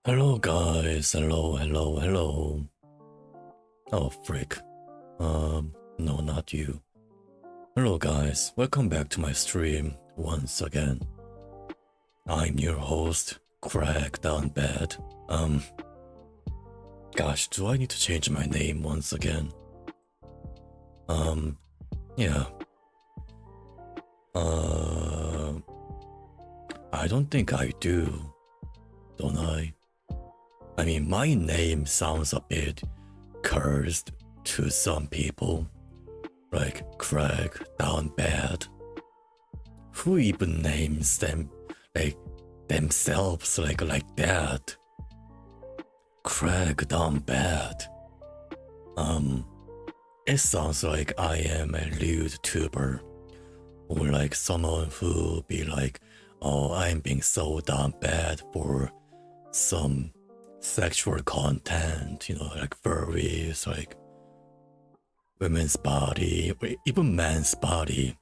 Hello guys, hello. Oh frick. No, not you. Hello guys, welcome back to my stream once again. I'm your host, Craig Down Bad. Gosh, do I need to change my name once again? Yeah. I don't think I do, don't I? I mean, my name sounds a bit cursed to some people, like Craig Down Bad. Who even names them like themselves like that? Craig Down Bad. It sounds like I am a lewd tuber, or like someone who be like, oh, I'm being so down bad for some sexual content, like furries, like women's body, or even man's body,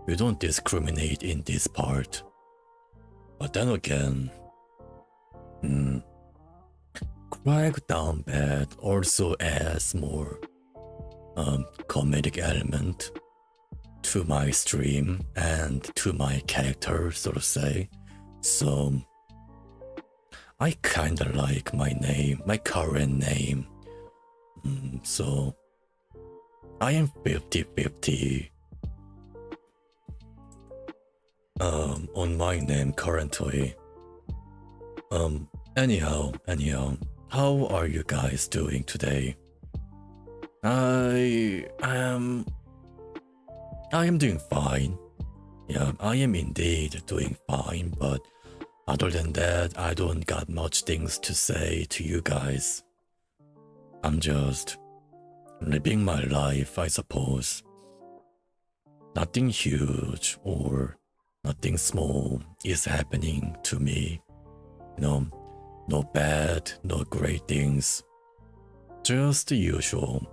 we don't discriminate in this part. But then again, Craig Down Bad also adds more comedic element to my stream and to my character, so to say. So I kinda like my name, my current name. So I am 50-50 on my name currently. Anyhow, how are you guys doing today? I am doing fine. Yeah, I am indeed doing fine, but other than that, I don't got much things to say to you guys. I'm just living my life, I suppose. Nothing huge or nothing small is happening to me. No bad, no great things. Just the usual.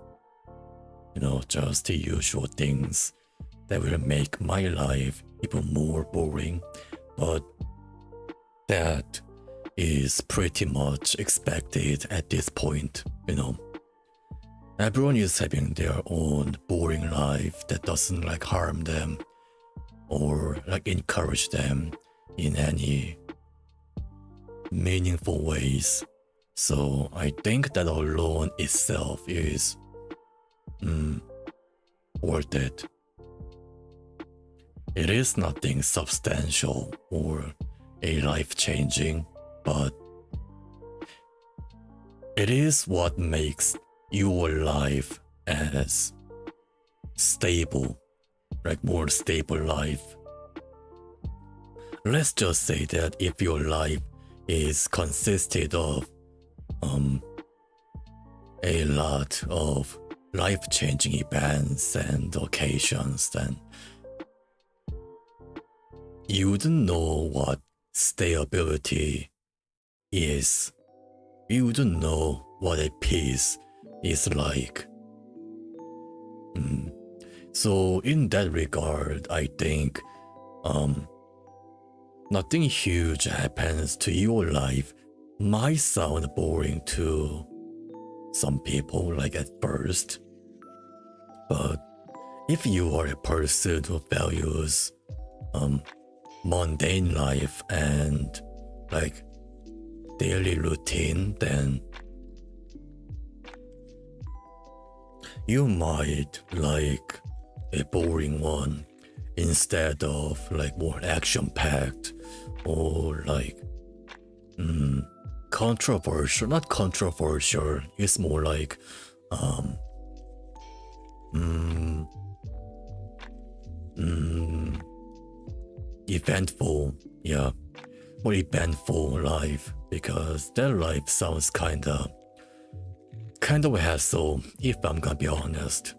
Just the usual things that will make my life even more boring. But that is pretty much expected at this point, Everyone is having their own boring life that doesn't like harm them or like encourage them in any meaningful ways. So I think that alone itself is worth it. It is nothing substantial or a life-changing, but it is what makes your life as stable, like more stable life. Let's just say that if your life is consisted of a lot of life-changing events and occasions, then you wouldn't know what stability is. You wouldn't know what a peace is like. So in that regard, I think nothing huge happens to your life might sound boring to some people, like at first. But if you are a person who values mundane life and like daily routine, then you might like a boring one instead of like more action-packed or like controversial. Not controversial, it's more like eventful. Yeah, more eventful life, because that life sounds kind of a hassle, if I'm gonna be honest.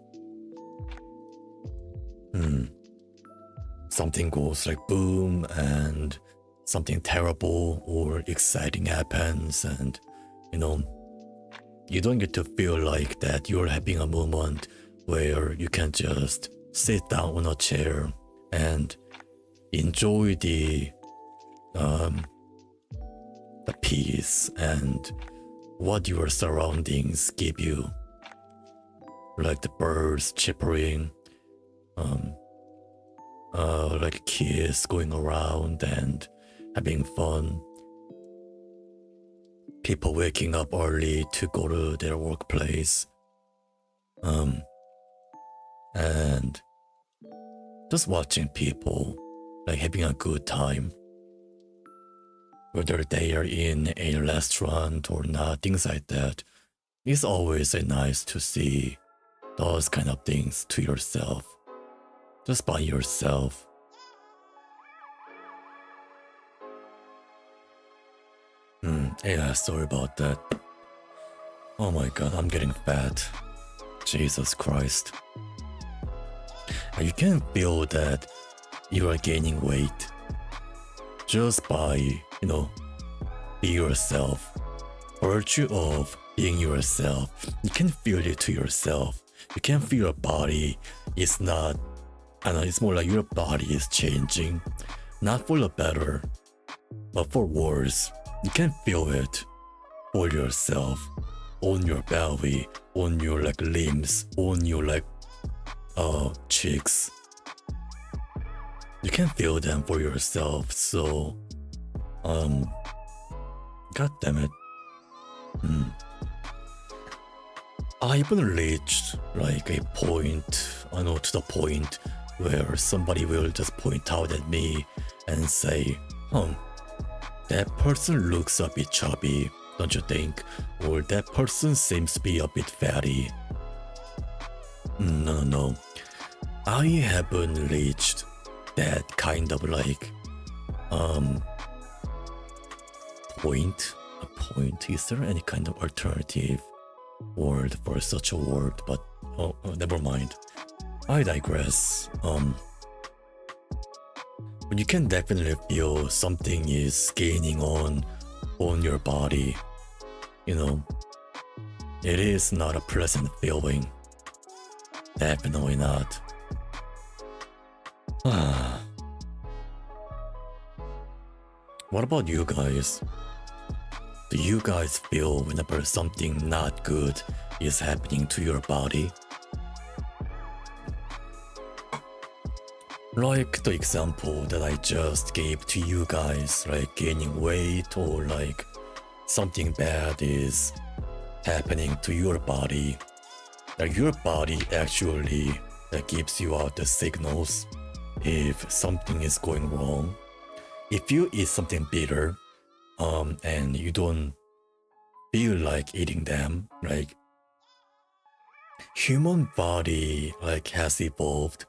Something goes like boom and something terrible or exciting happens, and you don't get to feel like that you're having a moment where you can just sit down on a chair and enjoy the the peace and what your surroundings give you, like the birds chirping, like kids going around and having fun, people waking up early to go to their workplace, and just watching people like having a good time, whether they are in a restaurant or not, things like that. It's always nice to see those kind of things to yourself, just by yourself. Yeah, sorry about that. Oh my god, I'm getting fat. Jesus Christ. You can feel that you are gaining weight just by, be yourself. Virtue of being yourself, you can feel it to yourself. You can feel your body is not, it's more like your body is changing, not for the better, but for worse. You can feel it for yourself, on your belly, on your like limbs, on your like cheeks. You can feel them for yourself. So god damn it. I even reached like a point, to the point where somebody will just point out at me and say, that person looks a bit chubby, don't you think? Or that person seems to be a bit fatty. No. I haven't reached that kind of like point. A point? Is there any kind of alternative word for such a word? But never mind. I digress. But you can definitely feel something is gaining on your body. It is not a pleasant feeling. Definitely not. What about you guys? Do you guys feel whenever something not good is happening to your body? Like the example that I just gave to you guys, like gaining weight or like something bad is happening to your body. Like your body actually gives you out the signals if something is going wrong. If you eat something bitter, and you don't feel like eating them, like human body like has evolved.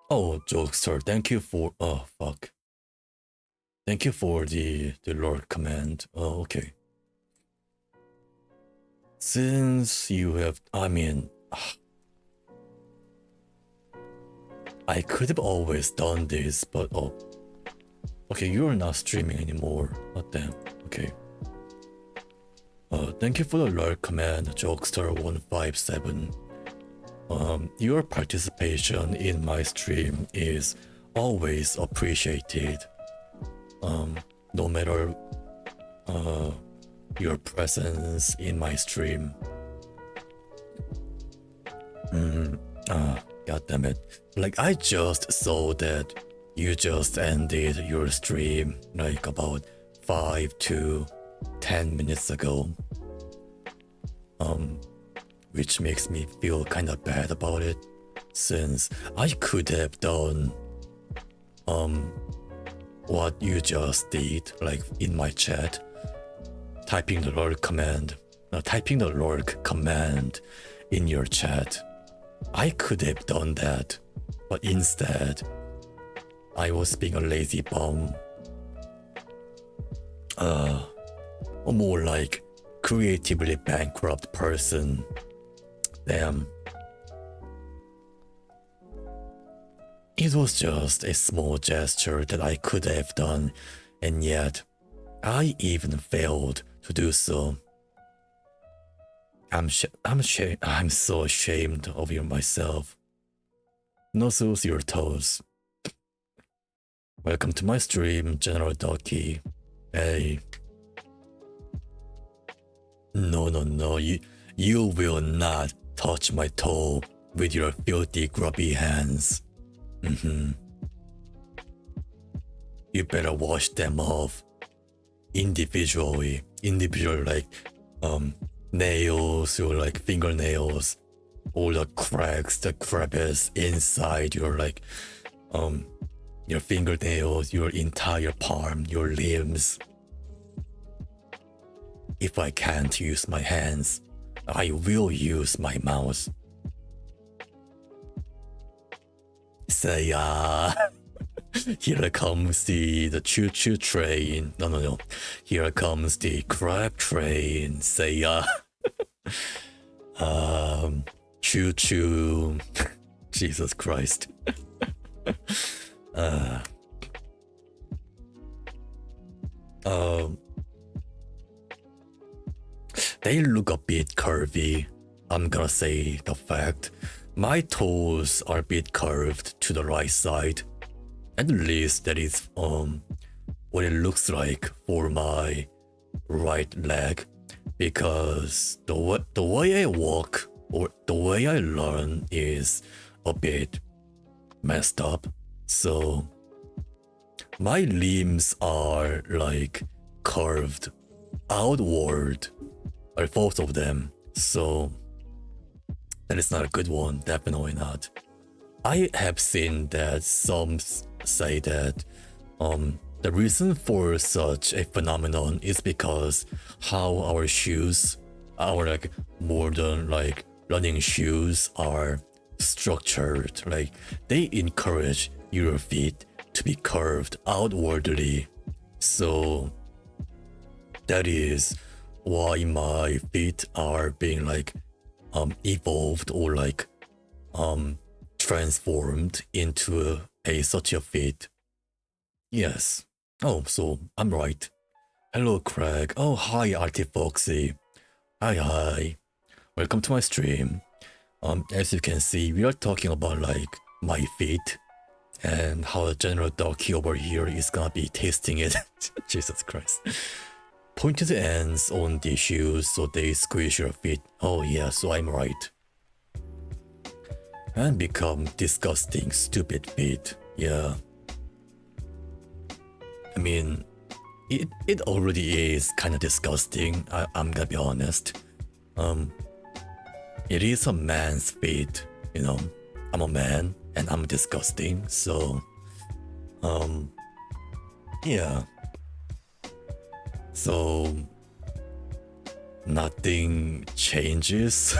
Oh, Jokester, thank you for thank you for the Lord command. Oh, okay. Since you have, I could have always done this, but okay, you are not streaming anymore. Oh damn. Okay. Thank you for the Lord command, Jokester157. Your participation in my stream is always appreciated. No matter your presence in my stream. God damn it. Like I just saw that you just ended your stream like about 5 to 10 minutes ago. Which makes me feel kind of bad about it, since I could have done what you just did, like in my chat, typing the lurk command in your chat. I could have done that, but instead I was being a lazy bum, or more like creatively bankrupt person. Damn. It was just a small gesture that I could have done, and yet I even failed to do so. I'm so ashamed of myself. Nuzzles your toes. Welcome to my stream, General Ducky. Hey. No, you will not touch my toe with your filthy, grubby hands. You better wash them off individually, like nails or like fingernails, all the cracks, the crevice inside your like your fingernails, your entire palm, your limbs. If I can't use my hands, I will use my mouth. Say here comes the choo-choo train. No. Here comes the crab train. Say choo-choo. Jesus Christ. They look a bit curvy. I'm gonna say the fact. My toes are a bit curved to the right side. At least that is what it looks like for my right leg, because the way I walk or the way I learn is a bit messed up. So my limbs are like curved outward, or both of them. So that is not a good one, definitely not. I have seen that some say that the reason for such a phenomenon is because how our shoes, our like modern like running shoes are structured. Like they encourage your feet to be curved outwardly. So that is why my feet are being like evolved or like transformed into such a fit. Yes. Oh, so I'm right. Hello, Craig. Oh, hi, Artifoxy. Hi. Welcome to my stream. As you can see, we are talking about like my feet and how the General Ducky over here is gonna be tasting it. Jesus Christ. Pointed ends on the shoes so they squish your feet. Oh yeah, so I'm right. And become disgusting, stupid feet. Yeah. I mean, it already is kind of disgusting. I'm gonna be honest. It is a man's feet, you know. I'm a man and I'm disgusting, so yeah. So nothing changes.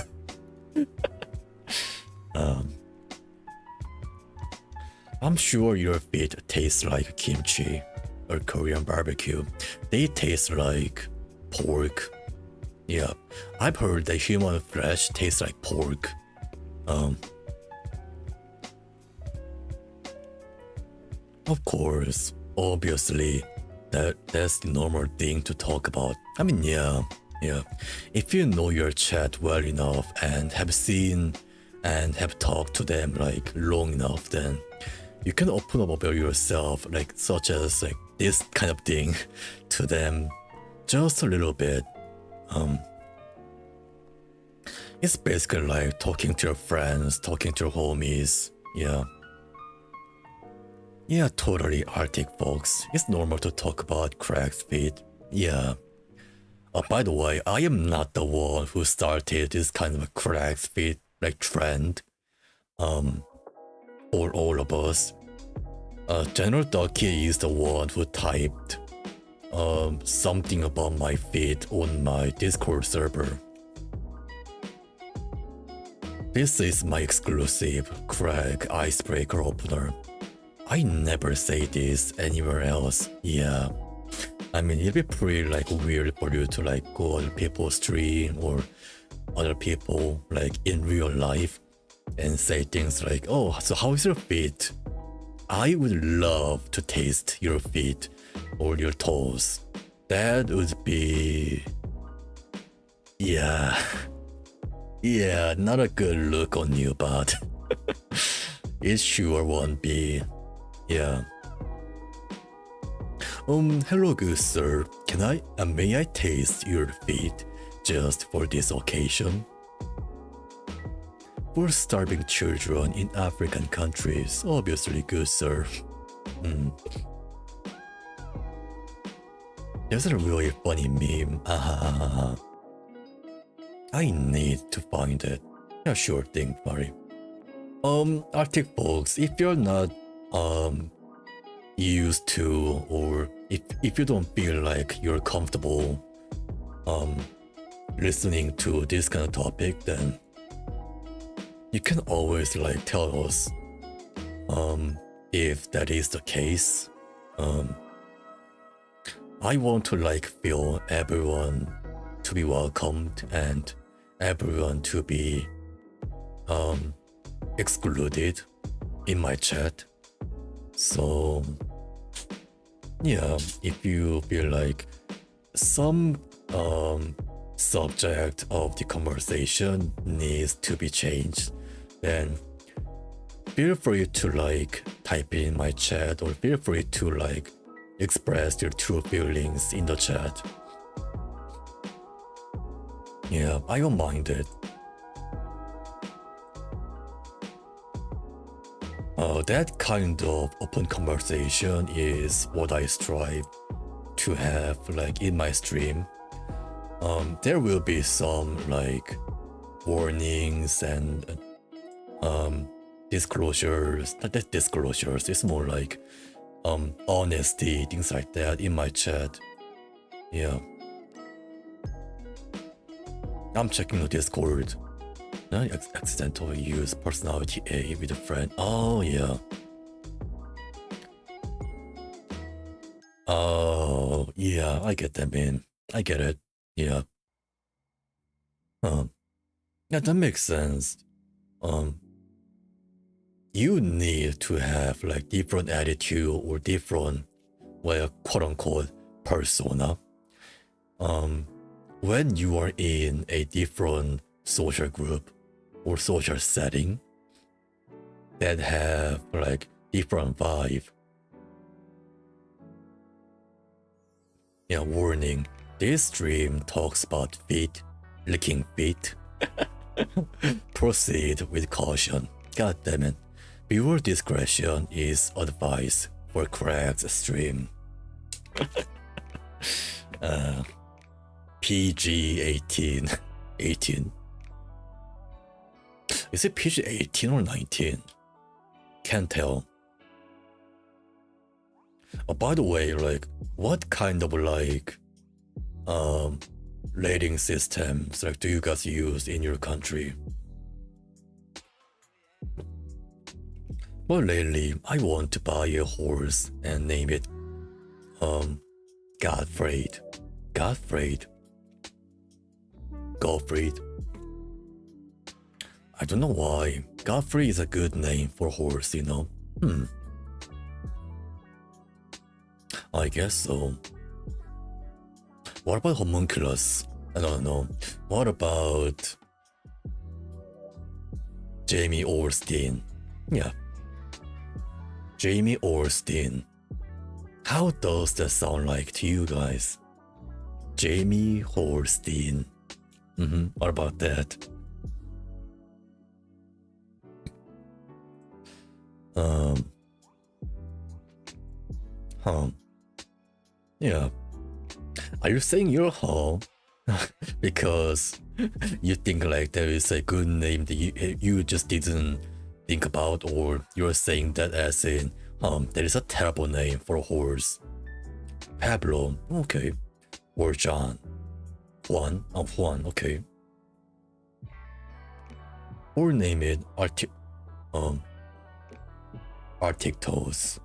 I'm sure your feet taste like kimchi or Korean barbecue. They taste like pork. Yeah, I've heard that human flesh tastes like pork. Of course, obviously, that's the normal thing to talk about. I mean, yeah. If you know your chat well enough and have seen and have talked to them like long enough, then you can open up about yourself, like such as like this kind of thing to them just a little bit. It's basically like talking to your friends, talking to your homies. Yeah, totally, Arctic folks. It's normal to talk about Craig's feet. Yeah. By the way, I am not the one who started this kind of a Craig's feet like trend. For all of us. General Ducky is the one who typed something about my feet on my Discord server. This is my exclusive Craig icebreaker opener. I never say this anywhere else. Yeah. I mean, it'd be pretty like weird for you to like go on people's stream or other people like in real life and say things like, oh, so how is your feet? I would love to taste your feet or your toes. That would be... Yeah, not a good look on you, but it sure won't be. Yeah. Hello, good sir. May I taste your feet just for this occasion? For starving children in African countries, obviously, good sir. There's a really funny meme. I need to find it. Yeah, sure thing, buddy. Arctic folks, if you're not used to, or if you don't feel like you're comfortable listening to this kind of topic, then you can always like tell us if that is the case. I want to like feel everyone to be welcomed and everyone to be excluded in my chat. So yeah, if you feel like some subject of the conversation needs to be changed, then feel free to like type in my chat, or feel free to like express your true feelings in the chat. Yeah, I don't mind it. That kind of open conversation is what I strive to have like in my stream. There will be some like warnings and disclosures. Not that disclosures, it's more like honesty, things like that in my chat. Yeah. I'm checking the Discord. I accidentally use personality A with a friend. Oh yeah. Oh yeah, I get that, man. I get it. Yeah. Yeah, that makes sense. You need to have like different attitude or different, well, quote unquote, persona. When you are in a different social group or social setting that have like different vibe. Yeah, warning. This stream talks about feet, licking feet. Proceed with caution. God damn it. Viewer discretion is advised for Craig's stream. PG 18. 18. Is it PG 18 or 19? Can't tell. Oh, by the way, like, what kind of like rating systems like do you guys use in your country? Well, lately I want to buy a horse and name it Godfried. Godfried. I don't know why. Godfrey is a good name for horse, you know? I guess so. What about homunculus? I don't know. What about Jamie Orstein? Yeah. Jamie Orstein. How does that sound like to you guys? Jamie Orstein. What about that? Yeah. Are you saying you're home because you think like there is a good name that you just didn't think about, or you're saying that as in there is a terrible name for a horse? Pablo, okay. Or John. Juan, okay. Or name it Arctictos. Arctictos.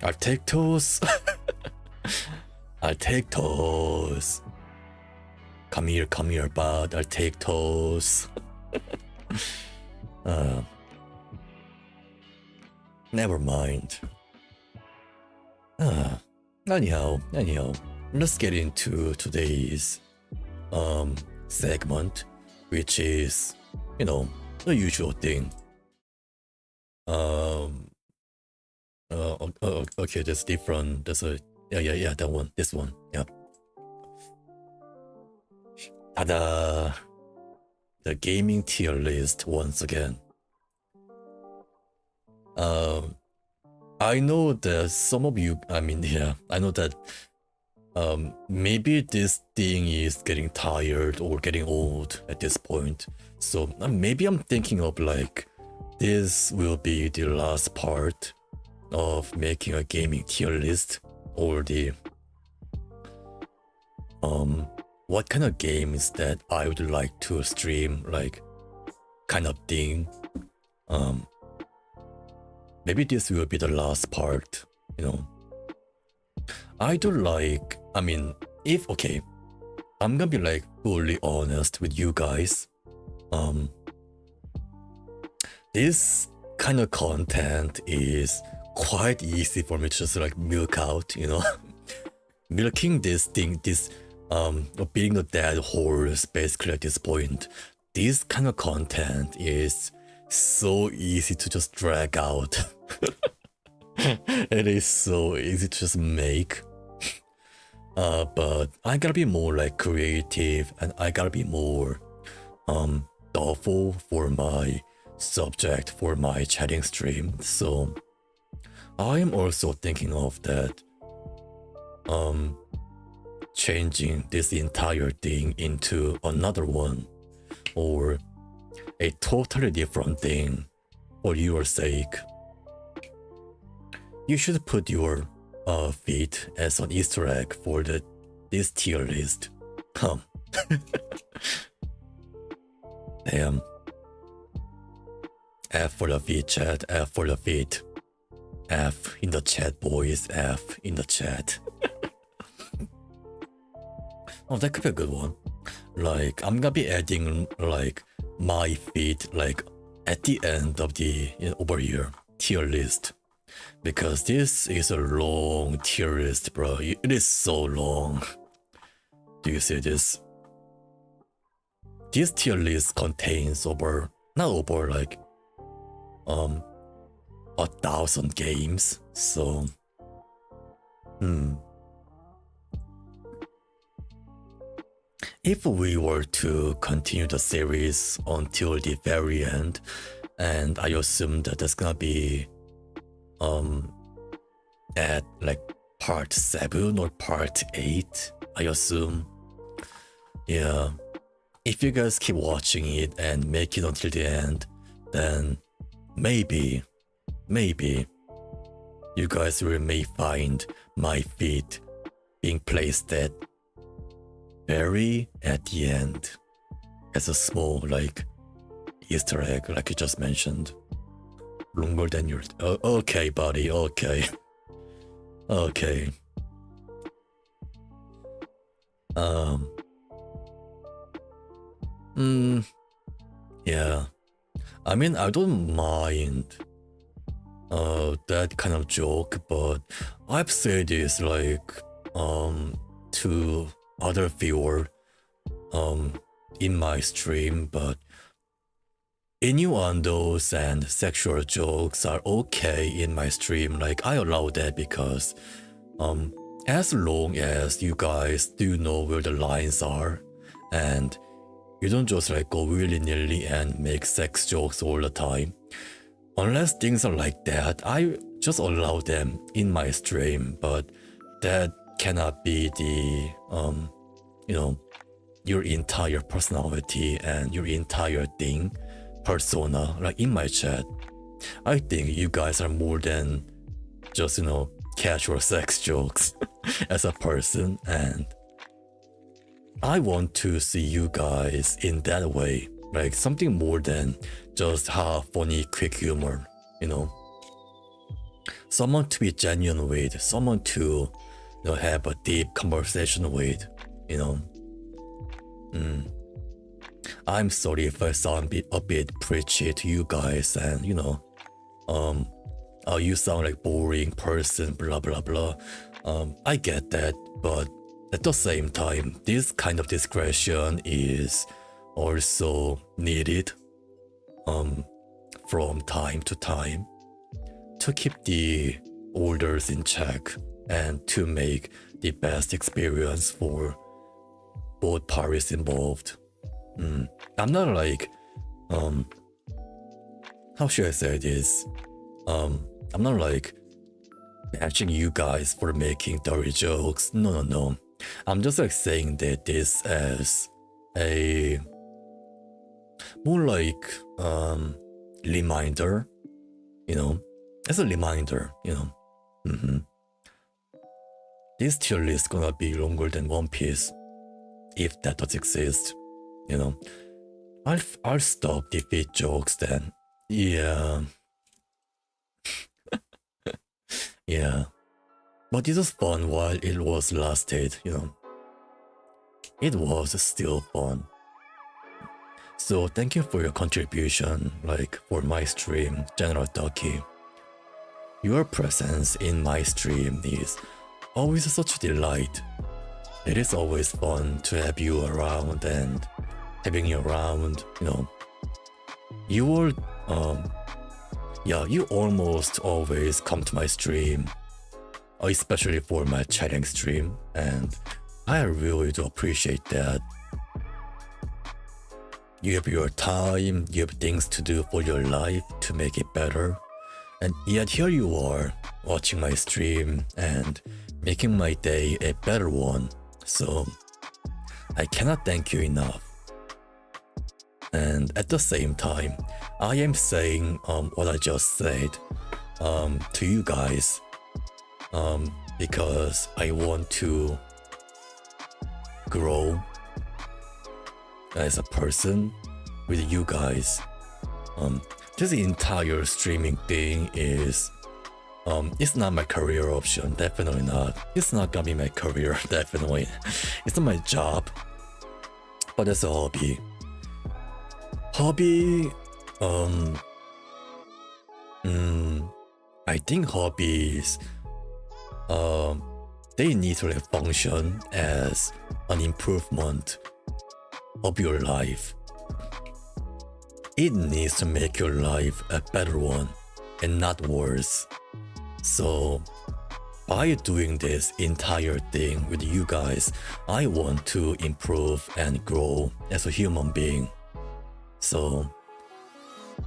Arctictos. Arctictos. Come here, bud. Arctictos. Never mind. Anyhow, let's get into today's segment, which is, you know, the usual thing. Okay, that's different. That's a yeah, that one, this one, yeah. Ta-da! The gaming tier list once again. I know that some of you, I mean, yeah, I know that maybe this thing is getting tired or getting old at this point. So maybe I'm thinking of like, this will be the last part of making a gaming tier list, or the what kind of games that I would like to stream, like kind of thing. Maybe this will be the last part, you know. I do like, I mean, if okay, I'm gonna be like fully honest with you guys. This kind of content is quite easy for me to just like milk out, you know. Milking this thing, this beating the dead horse basically at this point. This kind of content is so easy to just drag out. It is so easy to just make. But I gotta be more like creative, and I gotta be more thoughtful for my subject for my chatting stream. So I am also thinking of that changing this entire thing into another one, or a totally different thing for your sake. You should put your feed as an Easter egg for this tier list. Damn. F for the feed, chat. F for the feed. F in the chat, boys. F in the chat. Oh, that could be a good one. Like, I'm gonna be adding like my feed like at the end of the over here tier list, because this is a long tier list, bro. It is so long. Do you see this? This tier list contains not over like 1,000 games. So if we were to continue the series until the very end, and I assume that that's gonna be at like part 7 or part 8, I assume. Yeah. If you guys keep watching it and make it until the end, then maybe you guys may find my feed being placed at very at the end as a small like Easter egg, like you just mentioned. Longer than your okay, buddy, okay. Yeah, I mean, I don't mind that kind of joke, but I've said this like to other viewer in my stream, but innuendos and sexual jokes are okay in my stream. Like, I allow that because as long as you guys do know where the lines are, and you don't just like go willy-nilly and make sex jokes all the time. Unless things are like that, I just allow them in my stream, but that cannot be the your entire personality and your entire thing, persona, like in my chat. I think you guys are more than just, casual sex jokes as a person, and I want to see you guys in that way, like something more than just funny, quick humor, Someone to be genuine with, someone to have a deep conversation with, I'm sorry if I sound a bit preachy to you guys, and you sound like boring person, blah blah blah. I get that, but at the same time, this kind of discretion is also needed from time to time to keep the orders in check and to make the best experience for both parties involved. I'm not like how should I say this? I'm not like bashing you guys for making dirty jokes. No. I'm just like saying that this as a more like reminder, as a reminder, This tier list gonna be longer than One Piece, if that does exist, I'll stop defeat jokes then. Yeah. Yeah. But it was fun while it was lasted, It was still fun. So thank you for your contribution, like for my stream, General Ducky. Your presence in my stream is always such a delight. It is always fun to have you around and having you around, You will, you almost always come to my stream, especially for my chatting stream, and I really do appreciate that. You have your time, you have things to do for your life to make it better, and yet here you are, watching my stream and making my day a better one, so I cannot thank you enough. And at the same time, I am saying what I just said to you guys because I want to grow as a person with you guys. This entire streaming thing is it's not my career option, definitely not. It's not gonna be my career, definitely. It's not my job, but it's a hobby. I think hobbies, they need to like function as an improvement of your life. It needs to make your life a better one and not worse. So by doing this entire thing with you guys, I want to improve and grow as a human being. So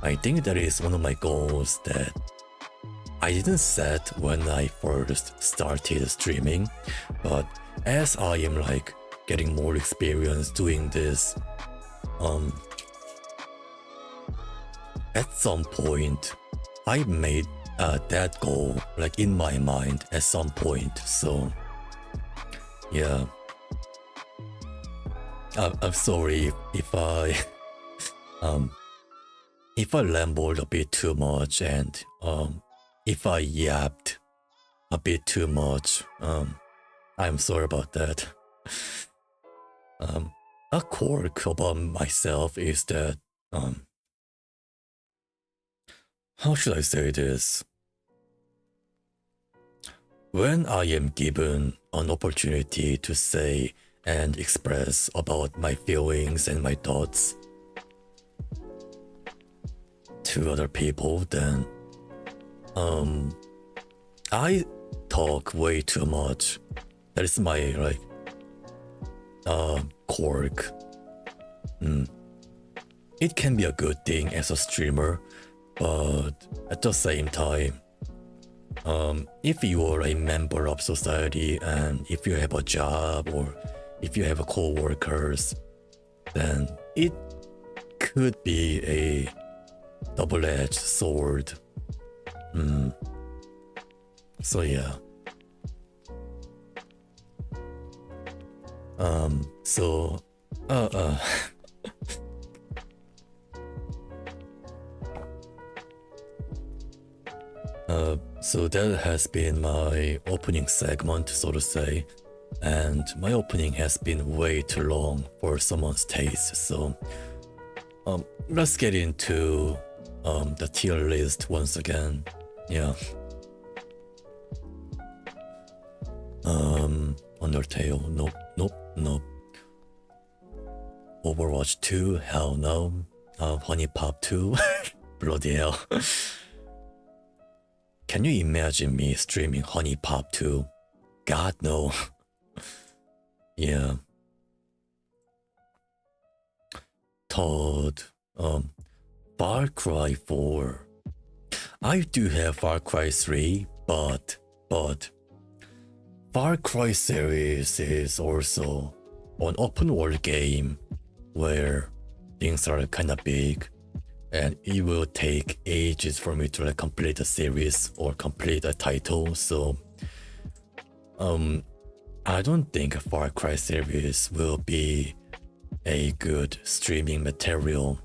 I think that is one of my goals that I didn't set when I first started streaming, but as I am like getting more experience doing this, at some point I made that goal like in my mind at some point. So yeah, I'm sorry if I if I rambled a bit too much and if I yapped a bit too much, I'm sorry about that. A quirk about myself is that how should I say this? When I am given an opportunity to say and express about my feelings and my thoughts to other people, then I talk way too much. That is my like quirk. It can be a good thing as a streamer, but at the same time, if you are a member of society and if you have a job or if you have co-workers, then it could be a double-edged sword. So yeah. So that has been my opening segment, so to say, and my opening has been way too long for someone's taste. So let's get into the tier list once again. Yeah. Undertale, nope. Overwatch 2, hell no. Honey Pop 2, bloody hell. Can you imagine me streaming Honey Pop 2? God, no. Yeah. Todd, Far Cry 4. I do have Far Cry 3, but Far Cry series is also an open world game where things are kinda big and it will take ages for me to like complete a series or complete a title, so I don't think a Far Cry series will be a good streaming material.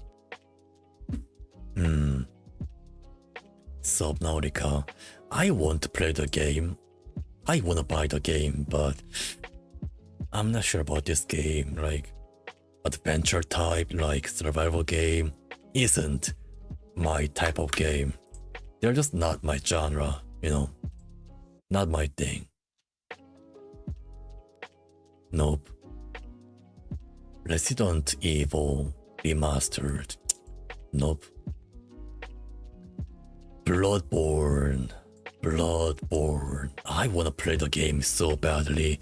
Subnautica. I want to play the game. I want to buy the game, but I'm not sure about this game. Like, adventure type, like survival game, isn't my type of game. They're just not my genre, you know? Not my thing. Nope. Resident Evil Remastered. Nope. Bloodborne. I wanna play the game so badly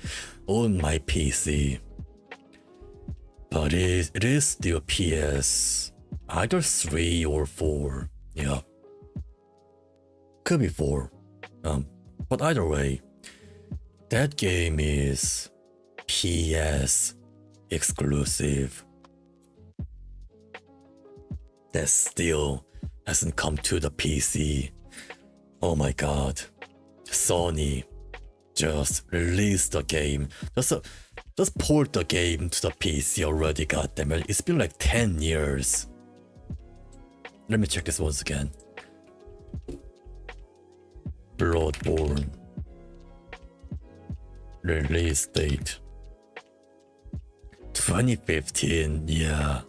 on my PC. But it is still PS. Either 3 or 4. Yeah. Could be 4. But either way, that game is PS exclusive. That still hasn't come to the PC. Oh my god. Sony, just release the game. Just port the game to the PC already, goddammit. It's been like 10 years. Let me check this once again. Bloodborne. Release date 2015, yeah.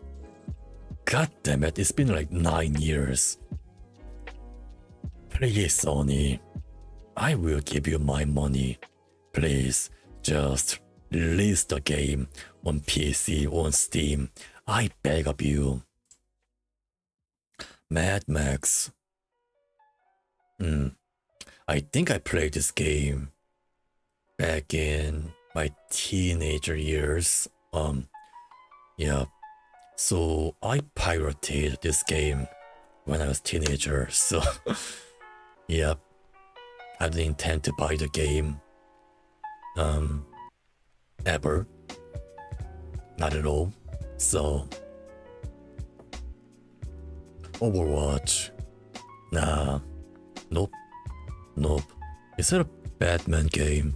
God damn it, it's been like 9 years. Please, Sony, I will give you my money. Please, just release the game on PC, on Steam. I beg of you. Mad Max. I think I played this game back in my teenager years. Yeah. So I pirated this game when I was teenager, so yeah. I didn't intend to buy the game. Ever. Not at all. So Overwatch. Nah. Nope. Is that a Batman game?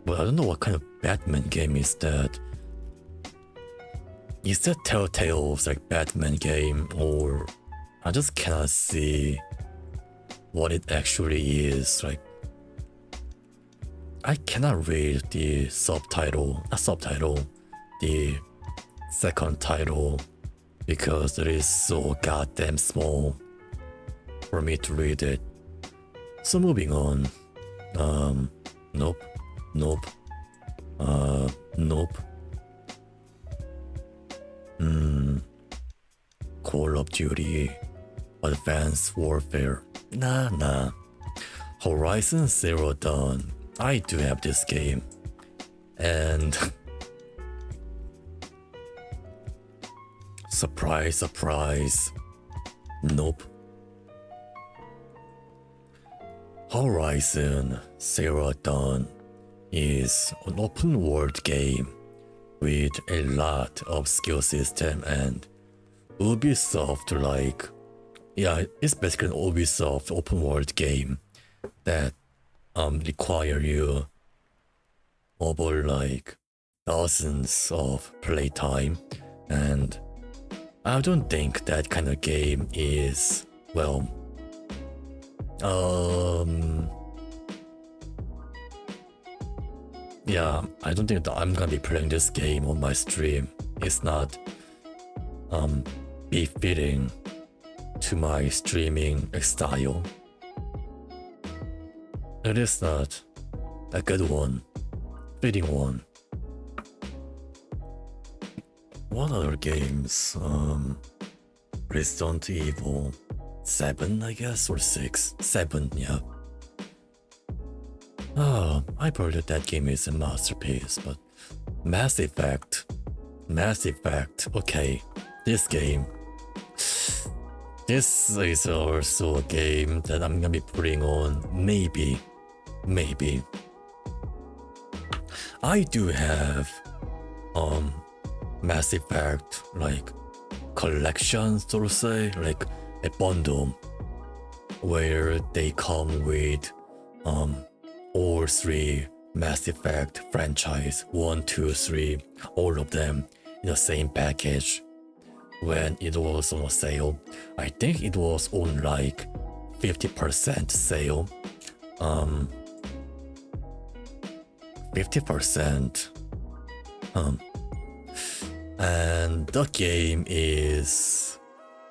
Well, I don't know what kind of Batman game is that. Is that Telltale's like Batman game, or I just cannot see what it actually is. Like, I cannot read the the second title, because it is so goddamn small for me to read it. So moving on. Nope. Nope. Call of Duty Advanced Warfare. Nah. Horizon Zero Dawn. I do have this game. And surprise. Nope. Horizon Zero Dawn is an open world game with a lot of skill system, and Ubisoft, like, yeah, it's basically an Ubisoft open world game that require you over like thousands of playtime, and I don't think that kind of game is, well, yeah, I don't think that I'm gonna be playing this game on my stream. It's not befitting to my streaming style. It is not a good one, fitting one. What other games? Resident Evil 7, I guess, or 6. 7, yeah. Oh, I heard that game is a masterpiece, but Mass Effect. Okay, this game. This is also a game that I'm gonna be putting on. Maybe. I do have Mass Effect like collection, so to say, like a bundle where they come with all 3 Mass Effect franchise, 1, 2, 3, all of them in the same package. When it was on sale, I think it was on like 50% sale. 50%. And the game is,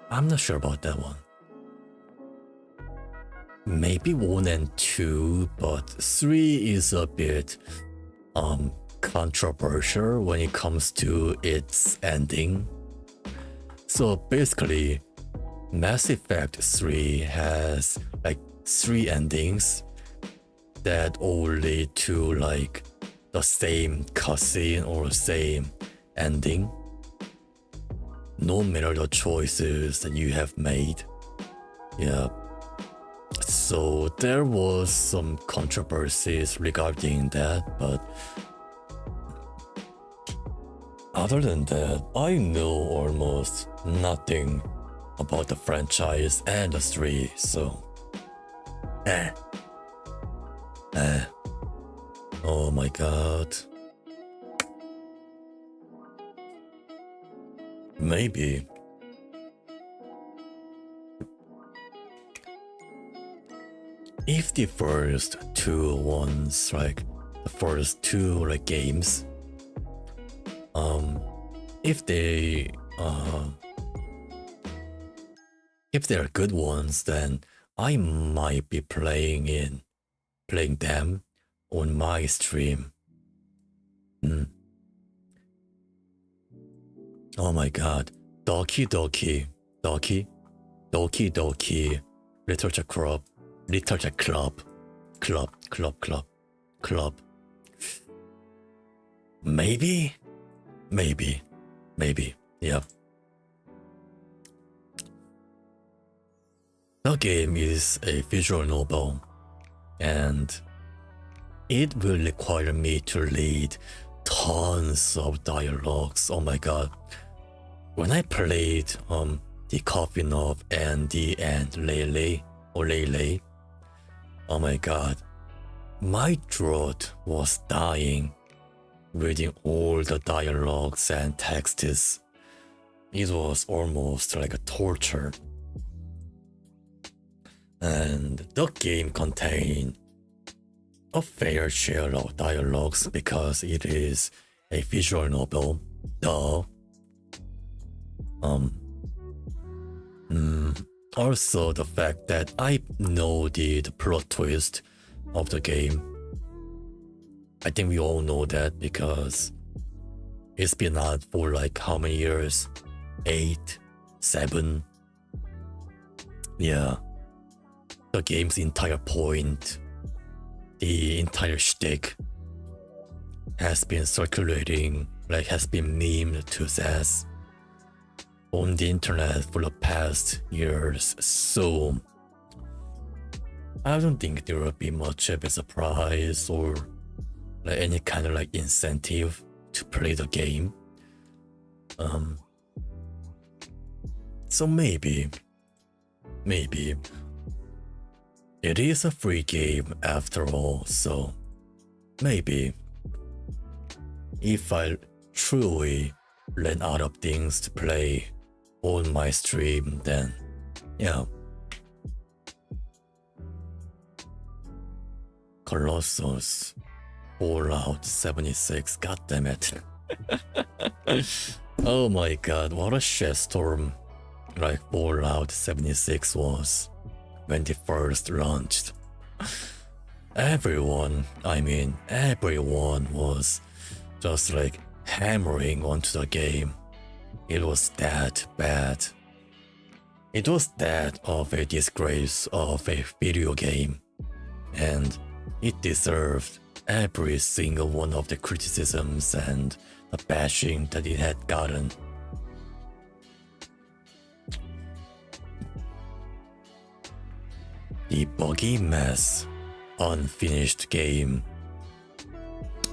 I'm not sure about that one. Maybe 1 and 2, but 3 is a bit controversial when it comes to its ending. So basically, Mass Effect 3 has like 3 endings that all lead to like the same cutscene or same ending, no matter the choices that you have made. Yeah. So there was some controversies regarding that, but other than that, I know almost nothing about the franchise and the 3, so oh my god. Maybe. If the first 2 ones, like the first 2 like games, if they are good ones, then I might be playing them on my stream. Oh my god, Doki Doki Literature Club. Maybe, yeah. The game is a visual novel, and it will require me to read tons of dialogues. Oh my god. When I played The Coffin of Andy and Lele, oh my god, my throat was dying reading all the dialogues and texts. It was almost like a torture. And the game contained a fair share of dialogues because it is a visual novel. Also the fact that I know the plot twist of the game. I think we all know that because it's been out for like how many years? 8, 7. Yeah. The game's entire point, the entire shtick has been circulating, like has been memed to death on the internet for the past years, so I don't think there will be much of a surprise or like any kind of like incentive to play the game. So maybe it is a free game after all, so maybe if I truly ran out of things to play on my stream, then yeah. Colossus, Fallout 76, god damn it. Oh my god, what a shitstorm like Fallout 76 was when they first launched. Everyone was just like hammering onto the game. It was that bad. It was that of a disgrace of a video game, and it deserved every single one of the criticisms and the bashing that it had gotten. The buggy mess, unfinished game.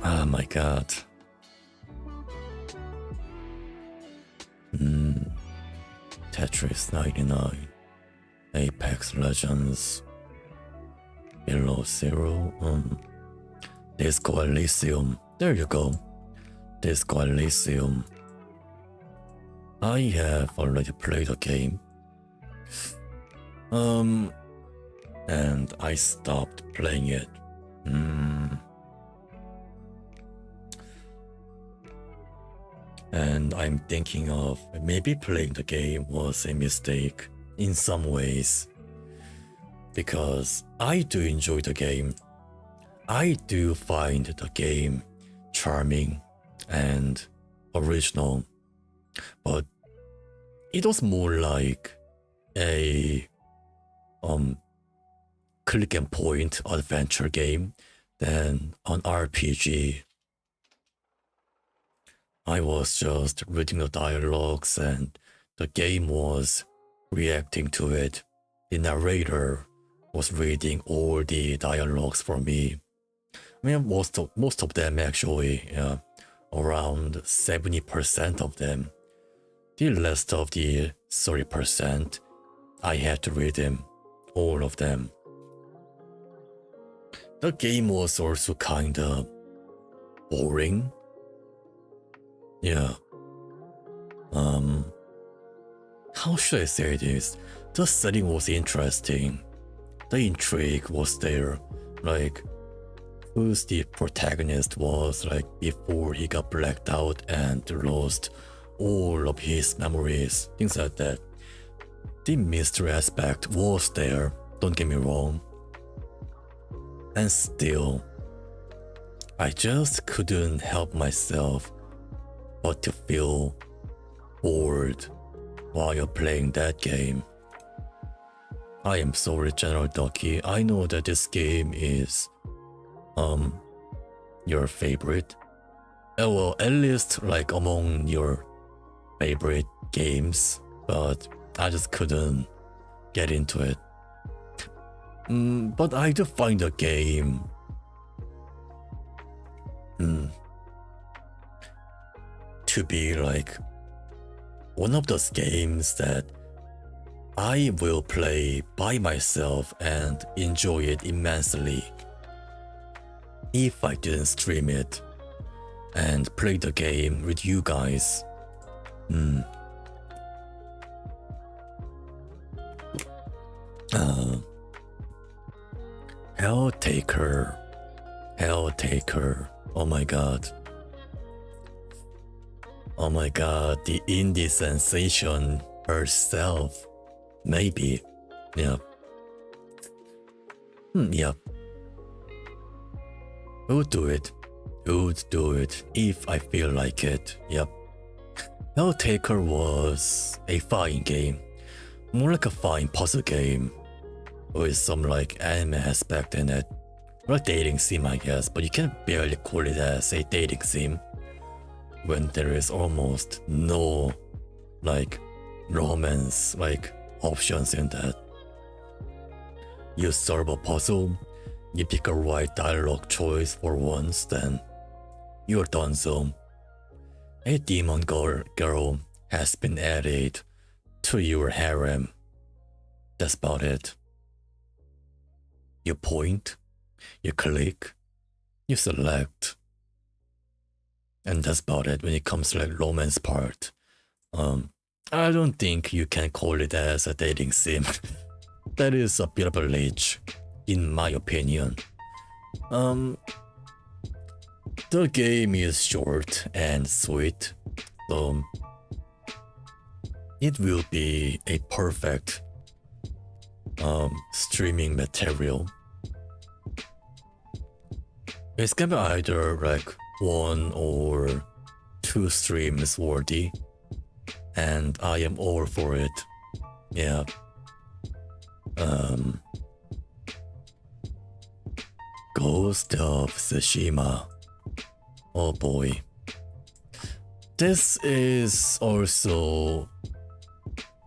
Oh my god. Tetris 99, Apex Legends, Below Zero, Disco Elysium. There you go. Disco Elysium. I have already played the game. And I stopped playing it. And I'm thinking of maybe playing the game was a mistake in some ways. Because I do enjoy the game. I do find the game charming and original. But it was more like a click and point adventure game than an RPG. I was just reading the dialogues and the game was reacting to it. The narrator was reading all the dialogues for me. I mean, most of them actually, around 70% of them. The rest of the 30%, I had to read them, all of them. The game was also kinda boring. Yeah. How should I say this? The setting was interesting. The intrigue was there. Like, who's the protagonist was, like, before he got blacked out and lost all of his memories. Things like that. The mystery aspect was there, don't get me wrong. And still, I just couldn't help myself but to feel bored while playing that game. I am sorry, General Ducky. I know that this game is your favorite. Well, at least like among your favorite games, but I just couldn't get into it. But I do find the game to be like one of those games that I will play by myself and enjoy it immensely if I didn't stream it and play the game with you guys. Helltaker, oh my god. Oh my god, the indie sensation herself. Maybe. Yeah. Yep. Would do it. Would do it if I feel like it. Yep. Helltaker was a fine game. More like a fine puzzle game. With some like anime aspect in it. Or a dating sim, I guess, but you can barely call it as a dating sim when there is almost no like romance like options in that. You solve a puzzle, you pick a right dialogue choice for once, then you're done. So a demon girl has been added to your harem. That's about it. You point, you click, you select, and that's about it when it comes to like romance part. I don't think you can call it as a dating sim. That is a bit of a reach, in my opinion. The game is short and sweet, so it will be a perfect streaming material. It's gonna be either like 1 or 2 streams worthy, and I am all for it. Yeah. Ghost of Tsushima. Oh boy. This is also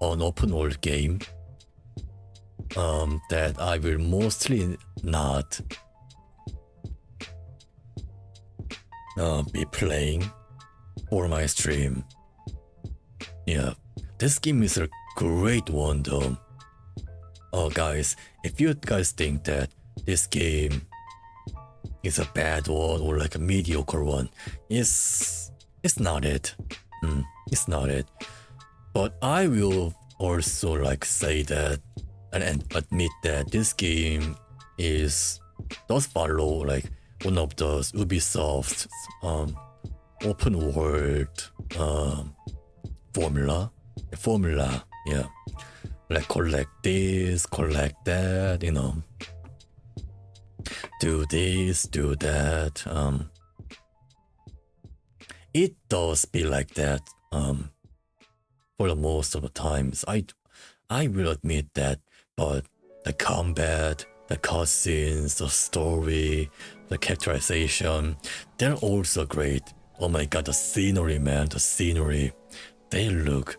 an open world game that I will mostly not be playing for my stream. Yeah, this game is a great one though. Oh guys, if you guys think that this game is a bad one or like a mediocre one, it's not it. It's not it. But I will also like say that and admit that this game does follow like one of those Ubisoft open world formula, yeah, like collect this, collect that, you know, do this, do that. It does be like that for the most of the times. I will admit that, but the combat, the cutscenes, the story, the characterization, they're also great. Oh my god, the scenery, man, the scenery, they look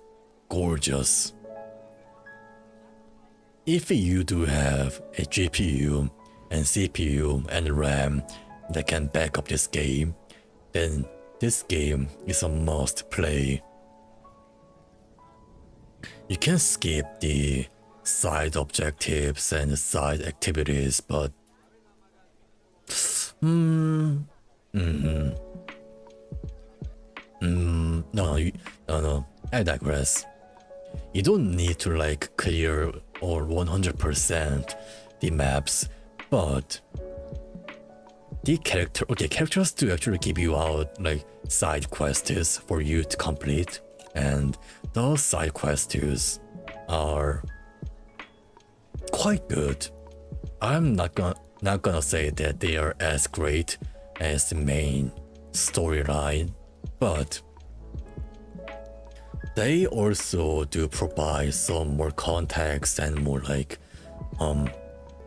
gorgeous. If you do have a GPU and CPU and RAM that can back up this game, then this game is a must play. You can skip the side objectives and side activities, but no, I digress. You don't need to like clear or 100% the maps, but the characters do actually give you out like side quests for you to complete, and those side quests are quite good. I'm not gonna say that they are as great as the main storyline, but they also do provide some more context and more like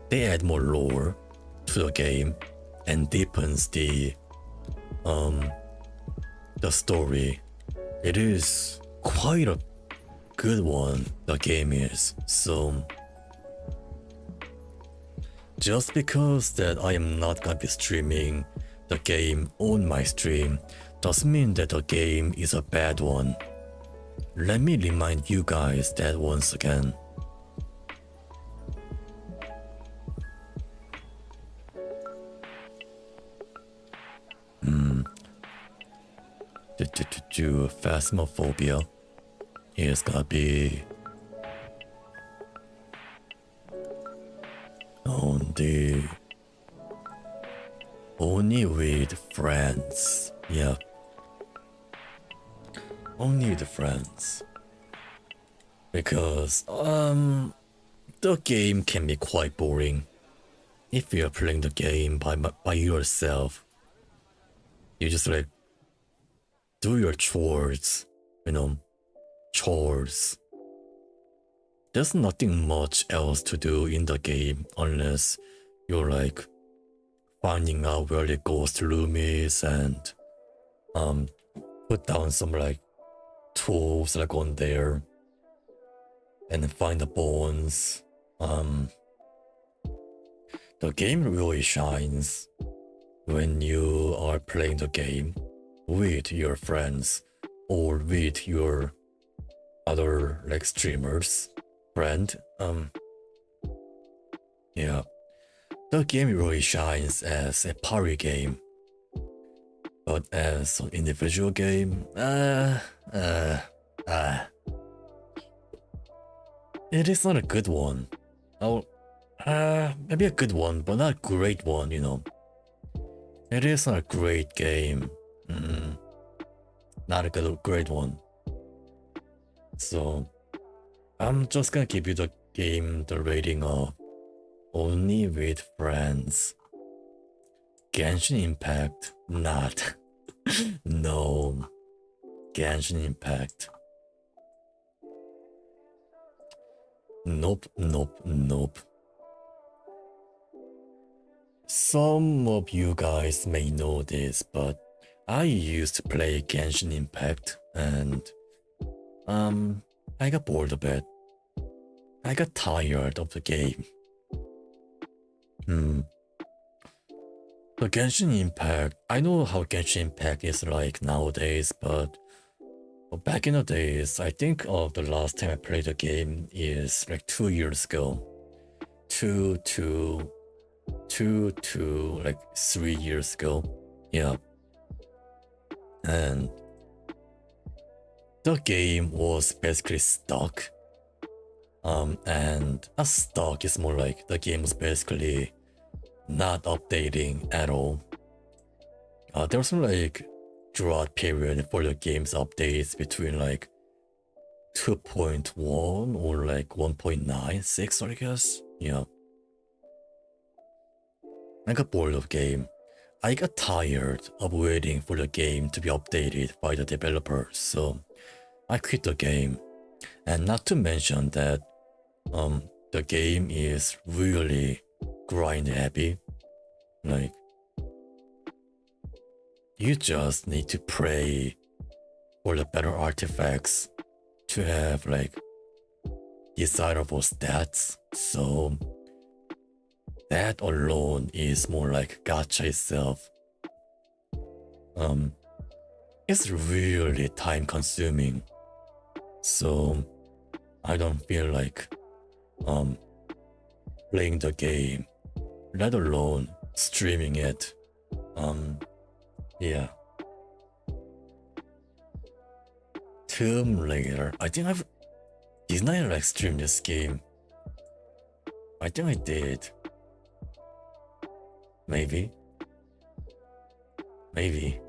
they add more lore to the game and deepens the story. It is quite a good one, the game is. So just because that I am not gonna be streaming the game on my stream doesn't mean that the game is a bad one. Let me remind you guys that once again. Phasmophobia is gonna be only with friends. Yeah, only with friends, because the game can be quite boring if you're playing the game by yourself. You just like do your chores, you know, chores. There's nothing much else to do in the game unless you're like finding out where the ghost room is and put down some like tools like on there and find the bones. The game really shines when you are playing the game with your friends or with your other like streamers friend. Yeah, the game really shines as a party game, but as an individual game, it is not a good one. Oh, maybe a good one, but not a great one, you know. It is not a great game. Not a great one. So I'm just gonna give you the game the rating of only with friends. Genshin Impact, not. No. Genshin Impact. Nope, nope, nope. Some of you guys may know this, but I used to play Genshin Impact and I got bored of it. I got tired of the game. The Genshin Impact, I know how Genshin Impact is like nowadays, but back in the days, I think of the last time I played the game is like 2 years ago. Two to like 3 years ago. Yeah. And the game was basically stuck. And a stuck is more like the game was basically not updating at all. There was some like drought period for the game's updates between like 2.1 or like 1.96, I guess. Yeah. I got bored of the game. I got tired of waiting for the game to be updated by the developers, so I quit the game. And not to mention that the game is really grind heavy. Like, you just need to pray for the better artifacts to have like desirable stats, so that alone is more like gacha itself. It's really time consuming, so I don't feel like playing the game, let alone streaming it. Yeah. Tomb Raider, I think didn't I like stream this game? I think I did. Maybe. Maybe.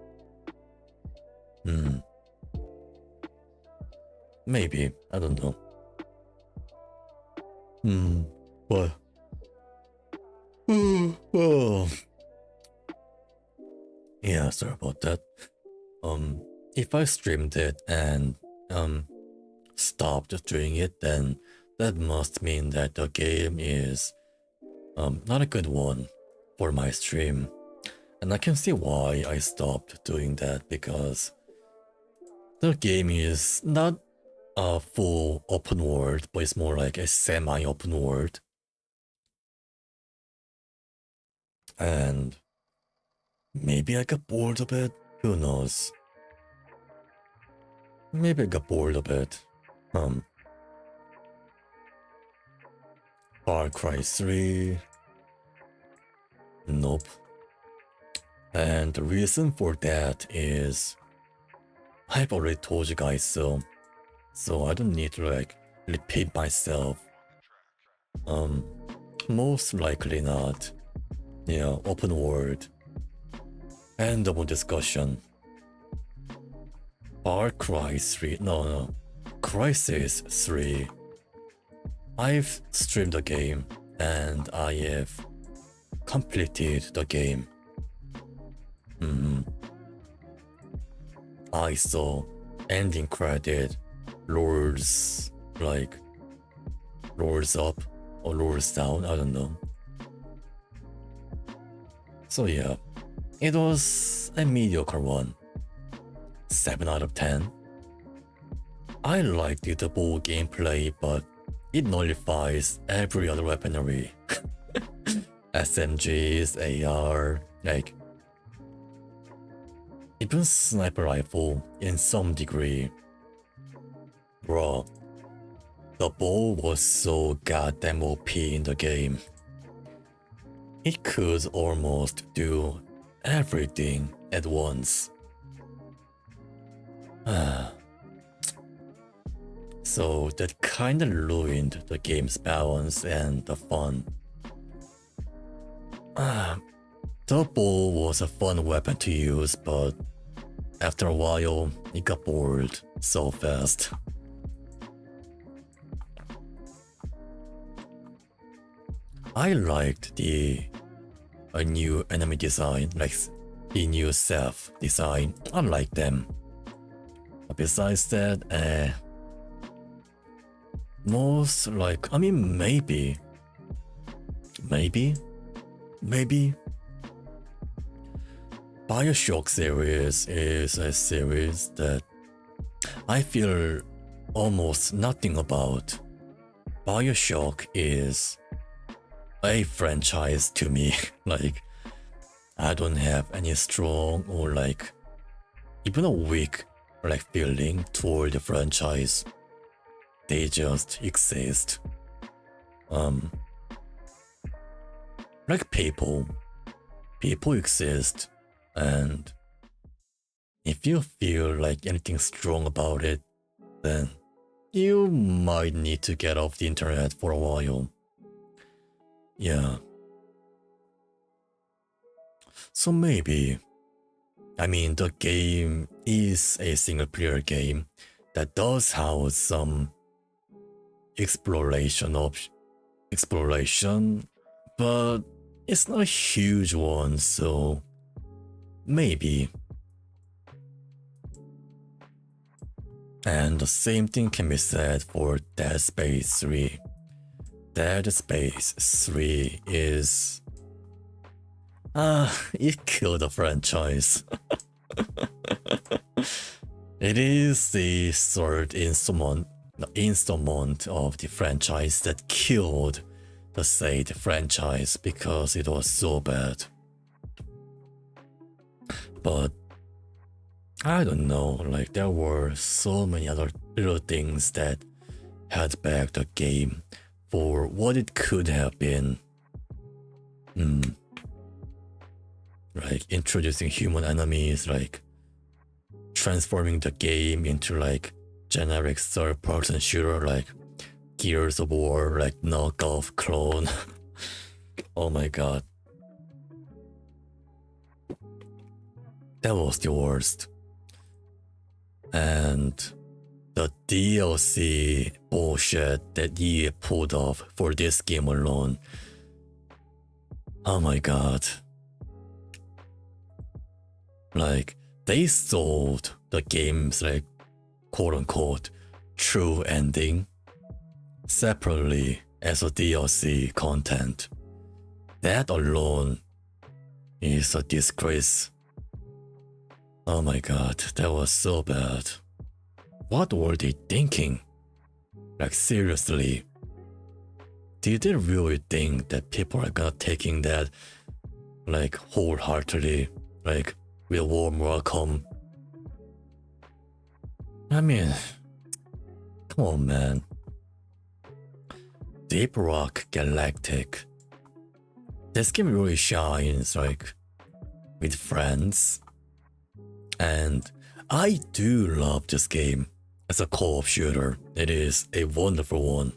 Maybe. I don't know. What? Oh. Yeah, sorry about that. If I streamed it and stopped doing it, then that must mean that the game is not a good one for my stream. And I can see why I stopped doing that, because the game is not a full open world, but it's more like a semi-open world. And maybe I got bored of it, who knows. Maybe I got bored of it. Far Cry 3. Nope. And the reason for that is I've already told you guys so I don't need to like repeat myself. Most likely not. Yeah, open world. End of discussion. Far Cry 3. No. Crysis 3. I've streamed the game and I have completed the game. I saw ending credit, lords up or lords down, I don't know. So yeah, it was a mediocre one. 7 out of 10. I liked the bow gameplay, but it nullifies every other weaponry. SMGs, AR, like even sniper rifle in some degree. Bro, the bow was so goddamn OP in the game. It could almost do everything at once. So that kinda ruined the game's balance and the fun. The bow was a fun weapon to use, but after a while, it got bored so fast. I liked the new enemy design, like the new Seth design. I like them. But besides that, most like, I mean, maybe BioShock series is a series that I feel almost nothing about. BioShock is a franchise to me. Like, I don't have any strong or like even a weak like feeling toward the franchise. They just exist. Like people exist, and if you feel like anything strong about it, then you might need to get off the internet for a while. Yeah. So maybe, I mean, the game is a single player game that does have some exploration, but it's not a huge one, so maybe. And the same thing can be said for Dead Space 3. Dead Space 3 is... it killed the franchise. It is the third installment of the franchise that killed the said franchise because it was so bad. But I don't know, like there were so many other little things that held back the game for what it could have been. Like introducing human enemies, like transforming the game into like generic third-person shooter like Gears of War, like knockoff clone. Oh my god. That was the worst. And the DLC bullshit that EA pulled off for this game alone. Oh my god. Like, they sold the game's like quote-unquote true ending separately as a DLC content. That alone is a disgrace. Oh my god, that was so bad. What were they thinking? Like seriously, did they really think that people are gonna taking that like wholeheartedly, like with a warm welcome? I mean, come on man. Deep Rock Galactic. This game really shines like with friends. And I do love this game as a co-op shooter. It is a wonderful one.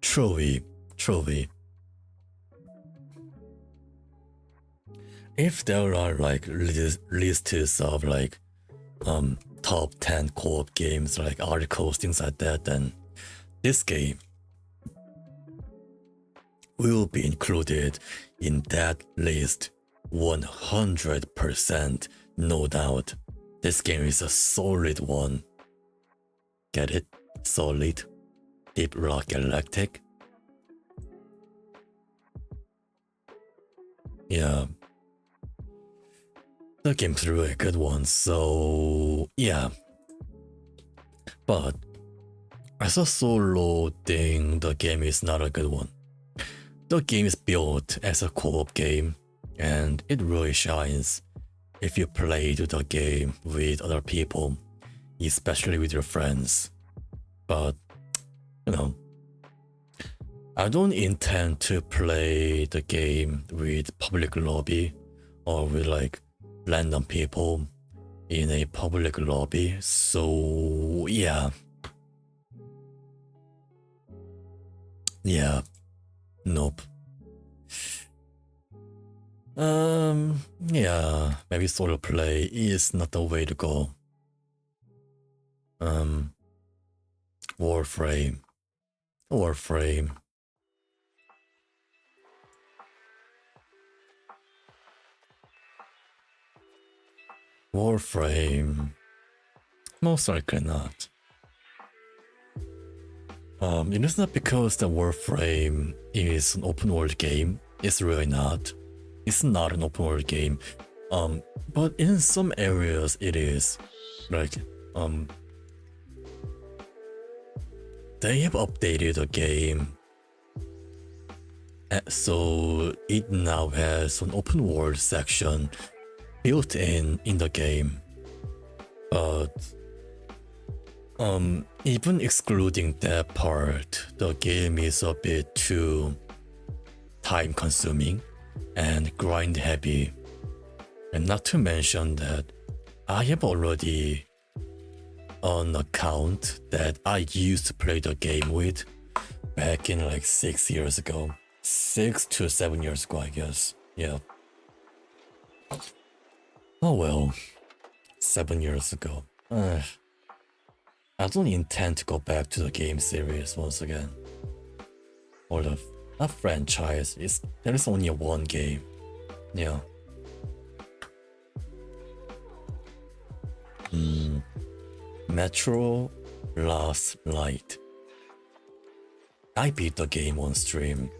Truly. If there are like lists of like top 10 co-op games, like articles, things like that, then this game will be included in that list 100%, no doubt. This game is a solid one. Get it? Solid. Deep Rock Galactic. Yeah. The game's really a good one, so yeah. But as a solo thing, the game is not a good one. The game is built as a co-op game, and it really shines if you play the game with other people, especially with your friends. But, you know, I don't intend to play the game with public lobby or with like random people in a public lobby, so yeah. Nope. Yeah, maybe solo play is not the way to go. Warframe. Most likely not. It is not because the Warframe is an open world game. It's really not. It's not an open world game. But in some areas it is. Like, they have updated the game, so it now has an open world section built in the game. But even excluding that part, the game is a bit too time consuming and grind heavy. And not to mention that I have already an account that I used to play the game with back in like 6 years ago. 6 to 7 years ago, I guess. Yeah. Oh well. 7 years ago. I don't intend to go back to the game series once again. Or the not franchise. There is only one game. Yeah. Metro Last Light. I beat the game on stream.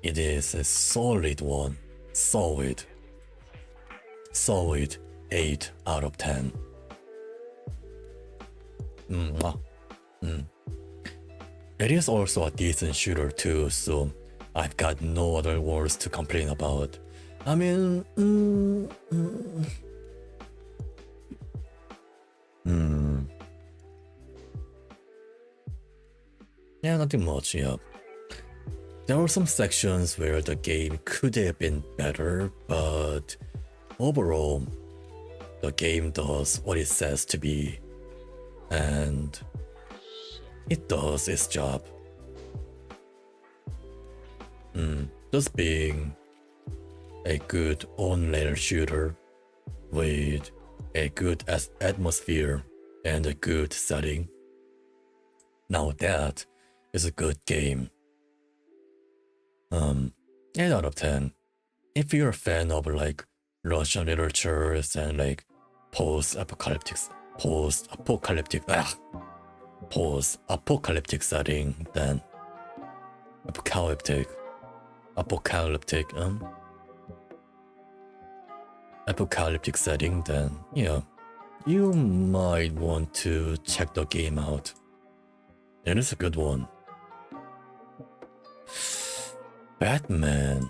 It is a solid one. Solid 8 out of 10. It is also a decent shooter too, so I've got no other words to complain about. I mean, yeah, nothing much, yeah. There were some sections where the game could have been better, but overall, the game does what it says to be, and it does its job. Just being a good on-layer shooter with a good atmosphere and a good setting. Now that is a good game. 8 out of 10. If you're a fan of like Russian literatures and like post-apocalyptic setting, then apocalyptic setting, then yeah, you might want to check the game out. And it's a good one. Batman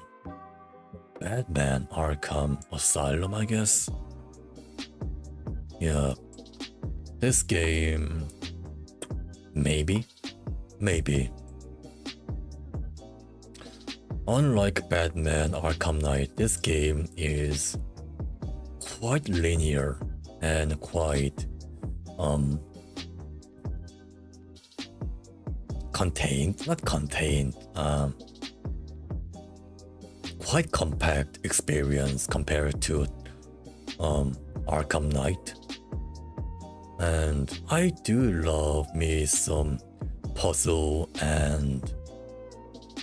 Arkham Asylum, I guess. Yeah, this game, maybe. Unlike Batman Arkham Knight, this game is quite linear and quite quite compact experience compared to Arkham Knight. And I do love me some puzzle and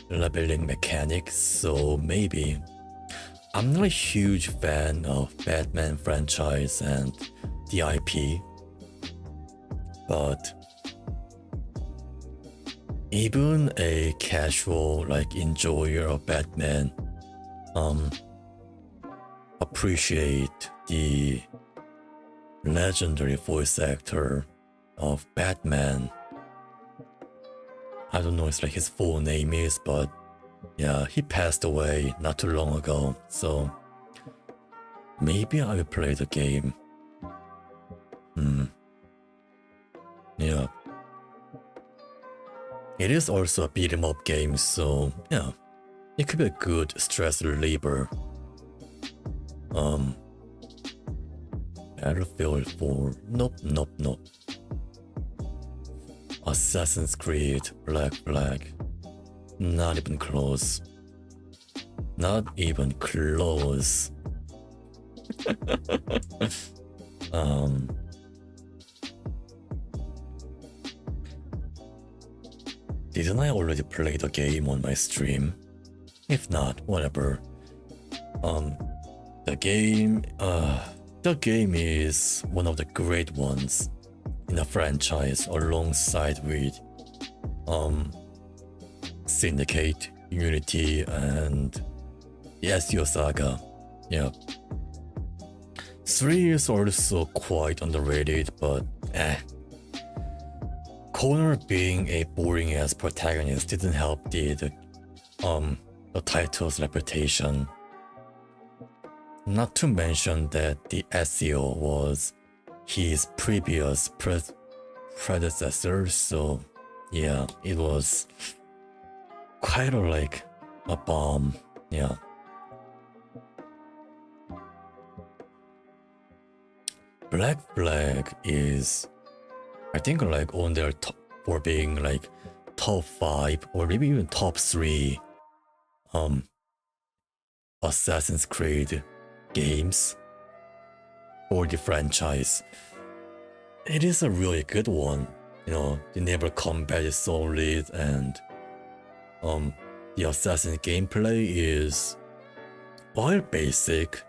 leveling mechanics, so maybe. I'm not a huge fan of Batman franchise and the IP, but even a casual like enjoyer of Batman appreciate the legendary voice actor of Batman. I don't know if like his full name is, but yeah, he passed away not too long ago, so maybe I will play the game. Yeah. It is also a beat 'em up game, so yeah, it could be a good stress reliever. Battlefield 4, nope. Assassin's Creed, Black Flag, not even close. Didn't I already play the game on my stream? If not, whatever. The game is one of the great ones in the franchise, alongside with Syndicate, Unity, and the Ezio Saga. Yeah. 3 is also quite underrated, but Connor being a boring ass protagonist didn't help the title's reputation. Not to mention that the Ezio was his previous predecessor, so yeah, it was quite like a bomb. Yeah. Black Flag is, I think, like on their top for being like top 5 or maybe even top 3 Assassin's Creed games for the franchise. It is a really good one. You know, the naval combat is solid, and the assassin gameplay is, while basic,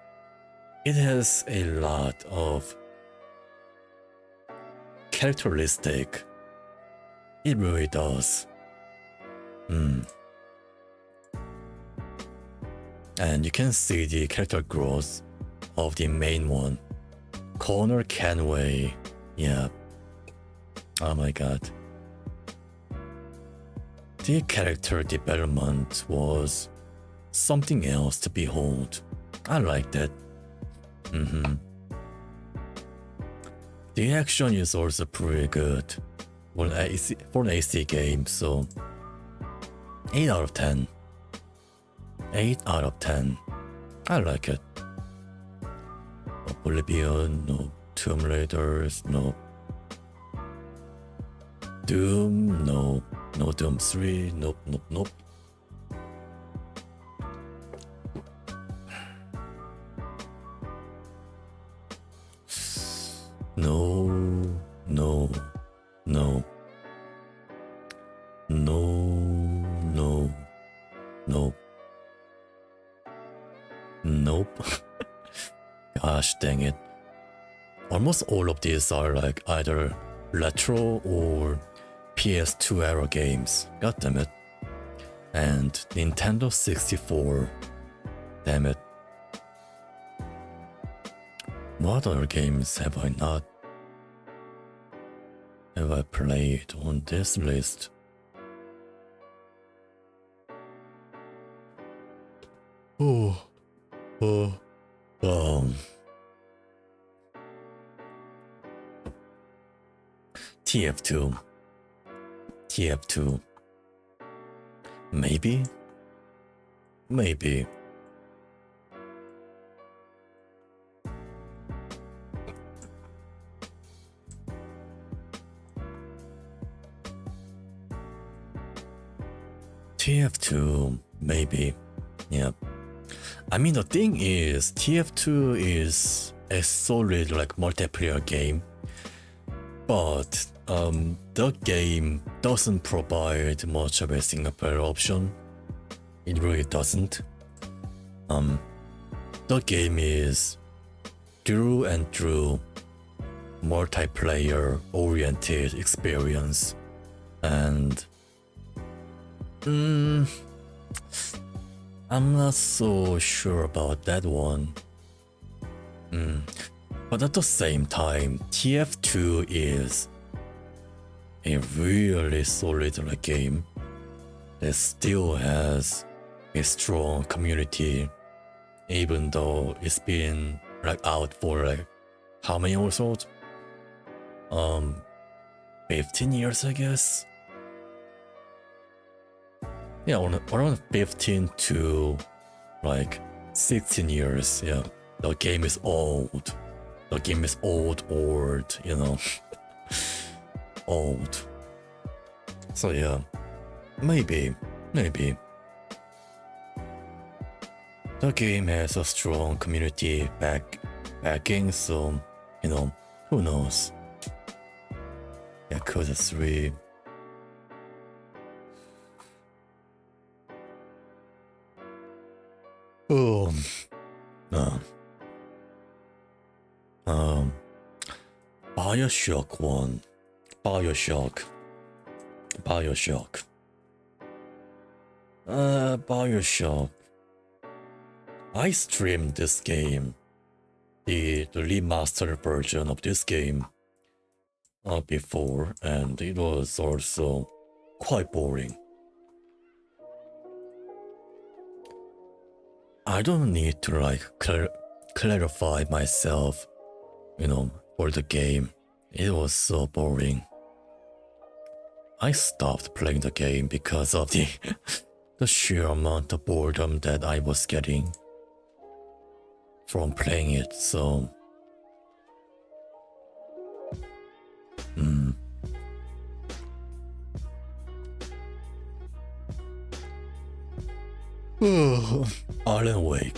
it has a lot of characteristic. It really does. And you can see the character growth of the main one, Connor Kenway. Yeah. Oh my god. The character development was something else to behold. I liked it. The action is also pretty good for an AC game, so 8 out of 10. 8 out of 10. I like it. Oblivion, no. Tomb Raiders, no. Doom, no. No Doom 3, nope. Nope. Gosh dang it. Almost all of these are like either retro or PS2 era games. God damn it. And Nintendo 64. Damn it. What other games have I played on this list? TF2. Maybe. TF2, maybe. Yeah. I mean, the thing is, TF2 is a solid like multiplayer game, but the game doesn't provide much of a single player option. It really doesn't. The game is through and through multiplayer oriented experience, and I'm not so sure about that one. But at the same time, TF2 is a really solid game that still has a strong community, even though it's been out for how many years old? 15 years, I guess. Yeah, around 15 to 16 years. Yeah, the game is old. The game is old, you know. Old. So yeah, maybe. The game has a strong community backing, so, you know, who knows. Yakuza 3. BioShock 1. BioShock. BioShock. I streamed this game, the remastered version of this game, before, and it was also quite boring. I don't need to like clarify myself, for the game. It was so boring. I stopped playing the game because of the sheer amount of boredom that I was getting from playing it, so Alan Wake.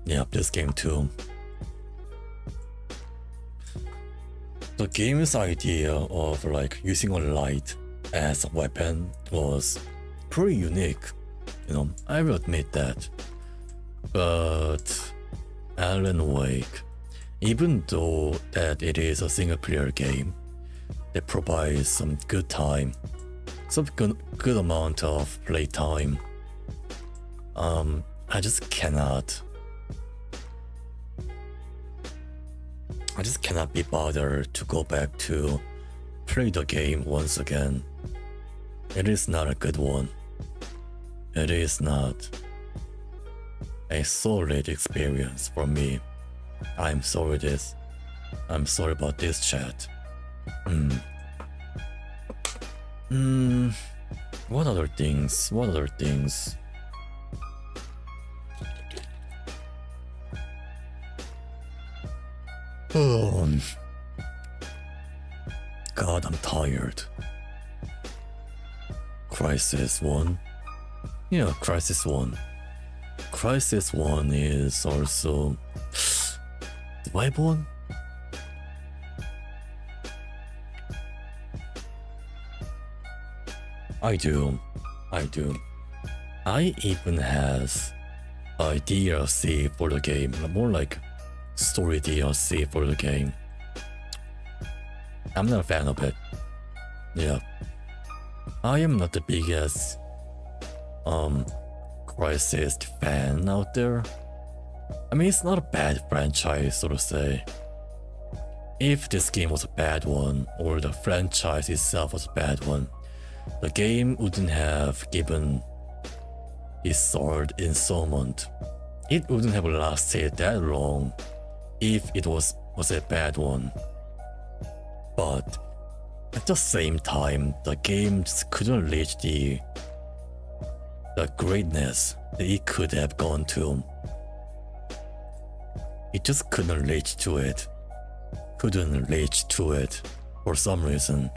Yeah, this game too. The game's idea of like using a light as a weapon was pretty unique, I will admit that. But Alan Wake, even though that it is a single player game that provides some good time, some good amount of play time, I just cannot be bothered to go back to play the game once again. It is not a good one. It is not a solid experience for me. I'm sorry about this, chat. What other things? God, I'm tired. Crysis 1. Yeah, Crysis 1. Crysis 1 is also... Do I have one? I do. I even has a DLC for the game, more like story DLC for the game. I'm not a fan of it. Yeah. I am not the biggest Crysis fan out there. I mean, it's not a bad franchise, so to say. If this game was a bad one, or the franchise itself was a bad one, the game wouldn't have given its sword installment. It wouldn't have lasted that long if it was a bad one. But at the same time, the game just couldn't reach the greatness that it could have gone to. It just couldn't reach to it for some reason.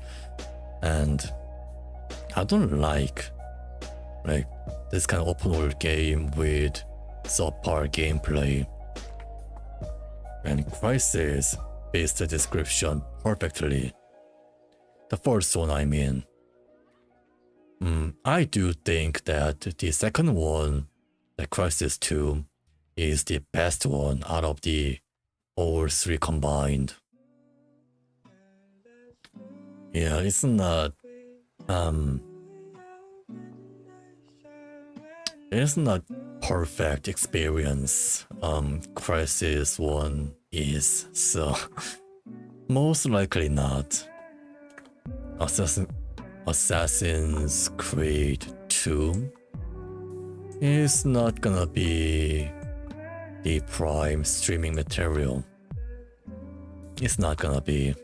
And I don't like this kind of open world game with subpar gameplay. And Crysis fits the description perfectly. The first one, I mean. I do think that the second one, the Crysis 2, is the best one out of the all three combined. Yeah, it's not perfect experience. Crysis 1 is, so most likely not. Assassin's Creed 2 is not gonna be the prime streaming material. It's not gonna be.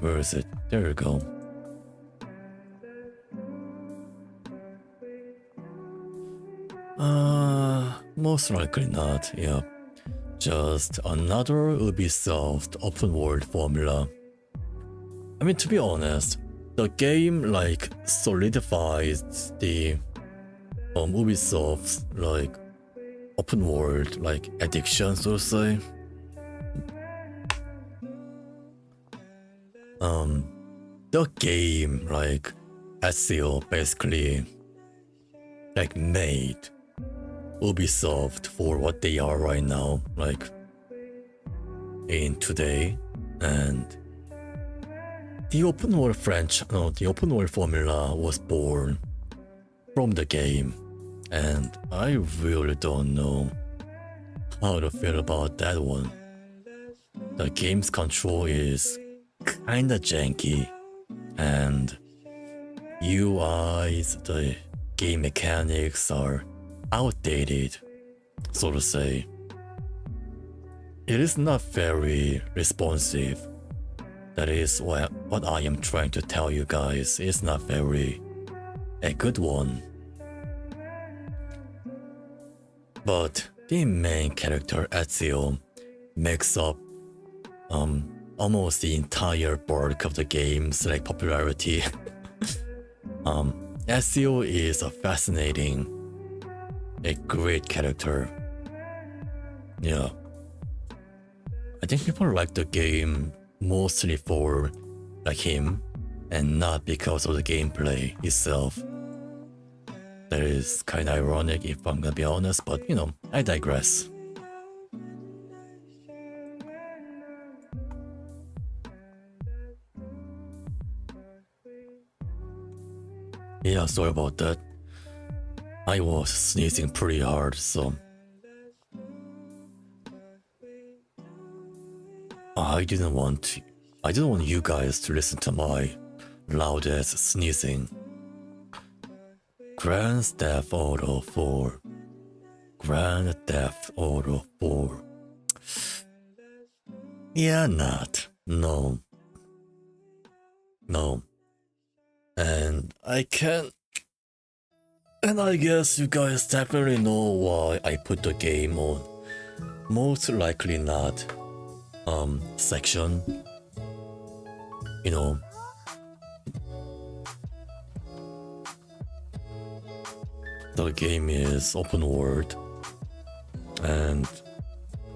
Where is it? There you go. Most likely not, yeah. Just another Ubisoft open world formula. I mean, to be honest, the game solidifies the Ubisoft's open world addiction, so to say. The game Ezio basically made Ubisoft for what they are right now, in today, and the open world the open world formula was born from the game, and I really don't know how to feel about that one. The game's control is kinda janky, and UIs, the game mechanics are outdated, so to say. It is not very responsive. That is what I am trying to tell you guys. It's not very a good one. But the main character Ezio makes up almost the entire bulk of the game's popularity. Ezio is a fascinating, a great character. Yeah. I think people like the game mostly for him and not because of the gameplay itself. That is kinda ironic if I'm gonna be honest, but I digress. Yeah, sorry about that. I was sneezing pretty hard, so I didn't want you guys to listen to my loud ass sneezing. Grand Theft Auto 4. Grand Theft Auto 4. Yeah, not. No. And I guess you guys definitely know why I put the game on most likely not section. The game is open world, and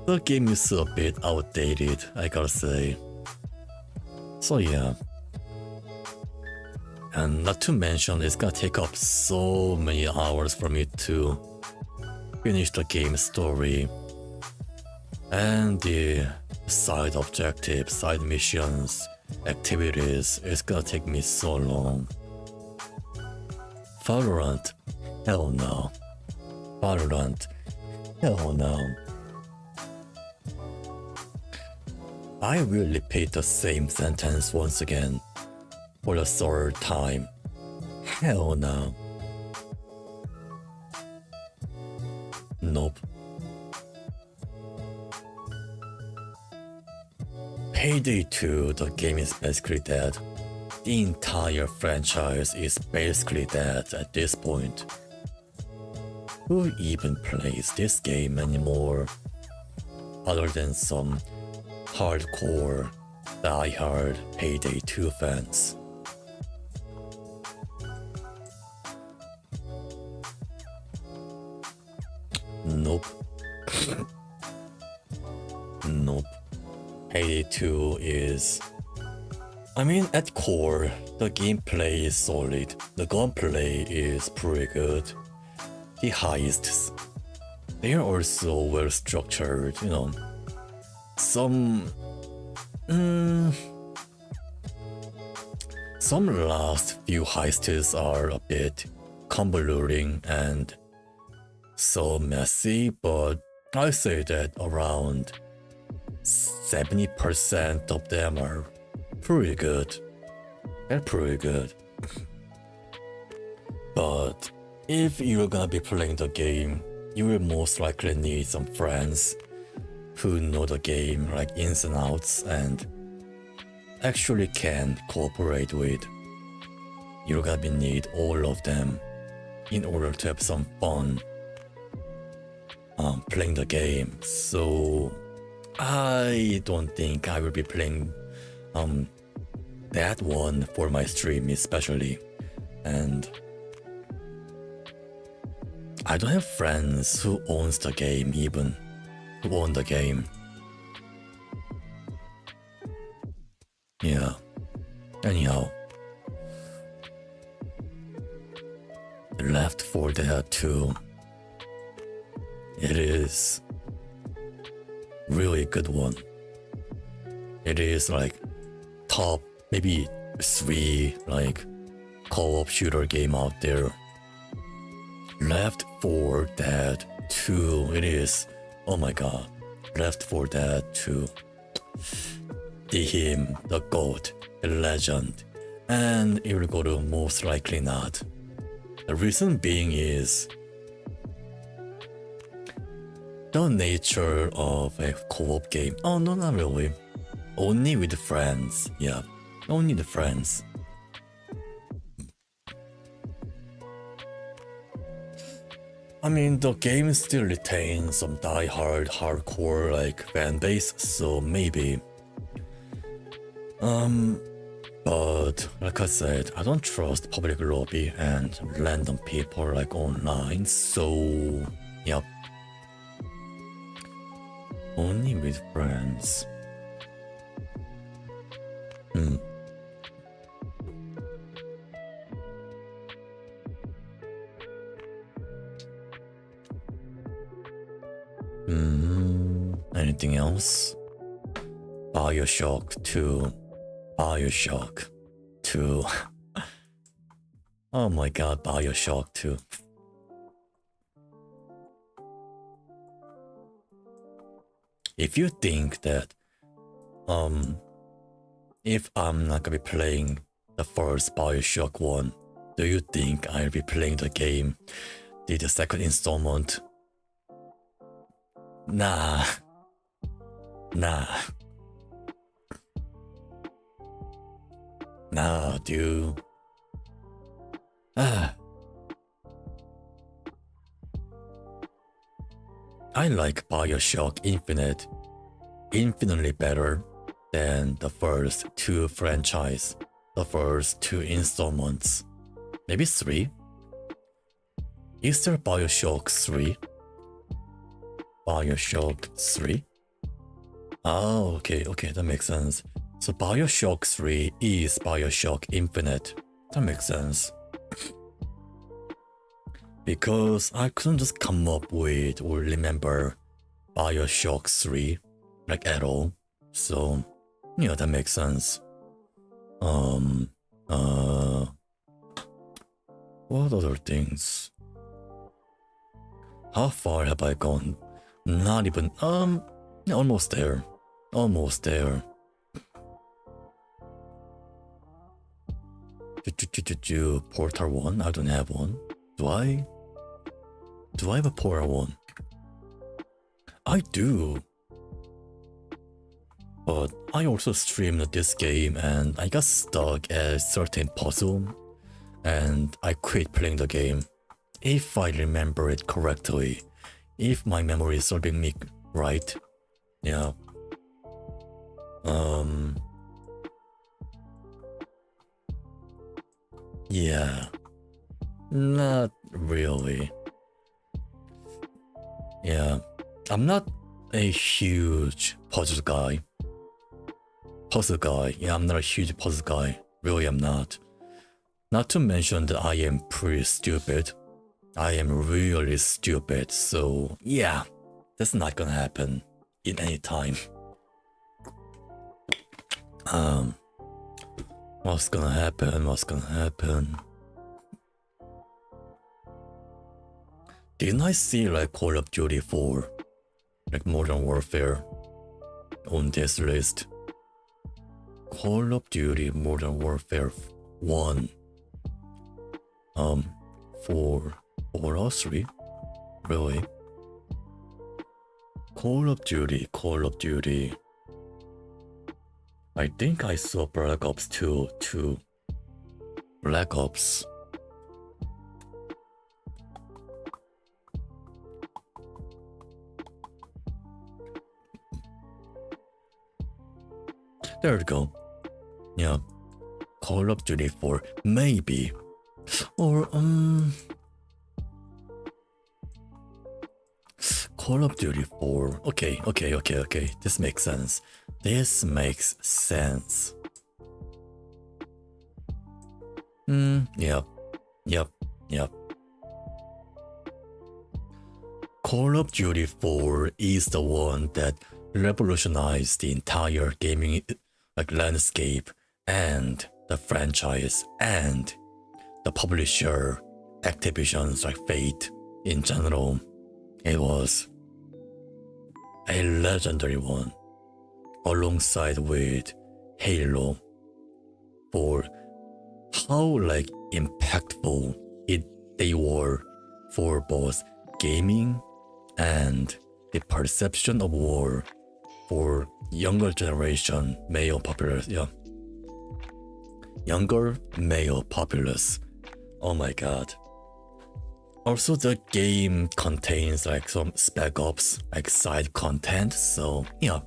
the game is a bit outdated, I gotta say. So yeah. And not to mention, it's gonna take up so many hours for me to finish the game story. And the side objectives, side missions, activities, it's gonna take me so long. Valorant, hell no. Valorant, hell no. I will repeat the same sentence once again. For the third time. Hell no. Nope. Payday 2, the game is basically dead. The entire franchise is basically dead at this point. Who even plays this game anymore? Other than some hardcore, die-hard Payday 2 fans. Nope. Nope. Payday 2 is... at core, the gameplay is solid. The gunplay is pretty good. The heists, they are also well structured, Some last few heists are a bit convoluting and so messy, but I say that around 70% of them are pretty good. They're pretty good. But if you're gonna be playing the game, you will most likely need some friends who know the game ins and outs and actually can cooperate with. You're gonna need all of them in order to have some fun playing the game. So I don't think I will be playing that one for my stream especially. And I don't have friends who owns the game even. Who own the game. Yeah. Anyhow. Left 4 Dead 2. It is really good one. It is top, maybe 3 like co-op shooter game out there. Left 4 Dead 2, it is. Oh my god. Left 4 Dead 2. The him, the goat, the legend. And it will go to most likely not. The reason being is the nature of a co-op game. Oh no, not really. Only with friends. Yeah, only the friends. I mean, the game still retains some die-hard, hardcore like fan base, so maybe. But like I said, I don't trust public lobby and random people like online, so yep. Only with friends. Anything else? Bioshock 2. Bioshock 2. Oh my god, Bioshock 2. If you think that if I'm not gonna be playing the first Bioshock 1, do you think I'll be playing the game, the second installment? Nah. Nah, dude. I like Bioshock Infinite infinitely better than the first 2 franchise, the first 2 installments. Maybe 3? Is there Bioshock 3? Bioshock 3? Oh, okay, that makes sense. So Bioshock 3 is Bioshock Infinite. That makes sense. Because I couldn't just come up with or remember Bioshock 3 like at all. So yeah, that makes sense. What other things? How far have I gone? Not even almost there. Almost there. Portal 1? I don't have one. Do I? Do I have a Portal 1? I do. But I also streamed this game and I got stuck at a certain puzzle and I quit playing the game. If I remember it correctly. If my memory is serving me right. Yeah. Yeah. Not really. Yeah. I'm not a huge puzzle guy. Yeah, I'm not a huge puzzle guy. Really, I'm not. Not to mention that I am pretty stupid. I am really stupid, so yeah, that's not gonna happen in any time. What's gonna happen? Didn't I see like Call of Duty 4, like Modern Warfare, on this list? Call of Duty Modern Warfare 1. 4 or 3? Really? Call of Duty. I think I saw Black Ops 2 too. Black Ops. There we go. Yeah. Call of Duty 4, maybe. Or, Call of Duty 4. Okay. This makes sense. Yep. Call of Duty 4 is the one that revolutionized the entire gaming like landscape and the franchise and the publisher Activision's like Fate in general. It was a legendary one, alongside with Halo, for how like impactful they were for both gaming and the perception of war for younger generation male populace. Younger male populace. Oh my god. Also, the game contains like some Spec Ops like side content, so yeah,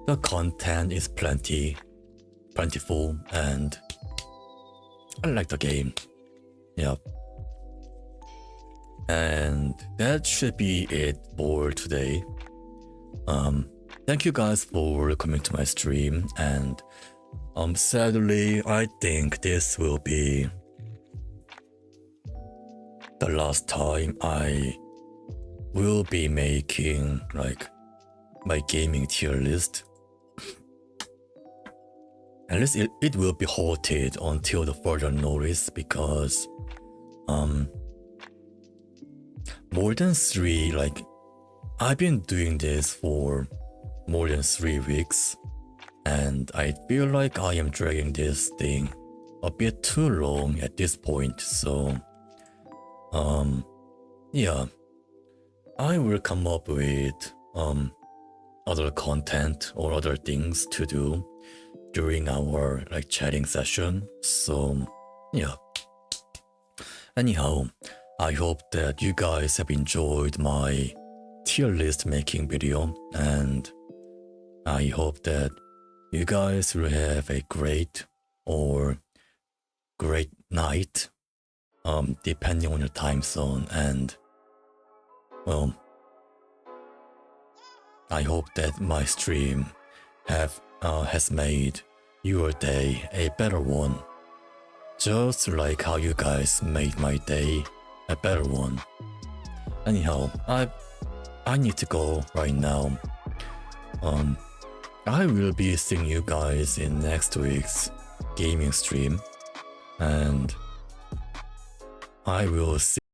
the content is plentiful, and I like the game. Yeah. And that should be it for today. Thank you guys for coming to my stream, and sadly I think this will be the last time I will be making like my gaming tier list. At least it will be halted until the further notice, because more than three, like I've been doing this for more than 3 weeks, and I feel like I am dragging this thing a bit too long at this point. So yeah, I will come up with other content or other things to do during our like chatting session. So yeah, anyhow, I hope that you guys have enjoyed my tier list making video, and I hope that you guys will have a great night, depending on your time zone. And well, I hope that my stream has made your day a better one, just like how you guys made my day a better one. Anyhow, I need to go right now. I will be seeing you guys in next week's gaming stream, and I will see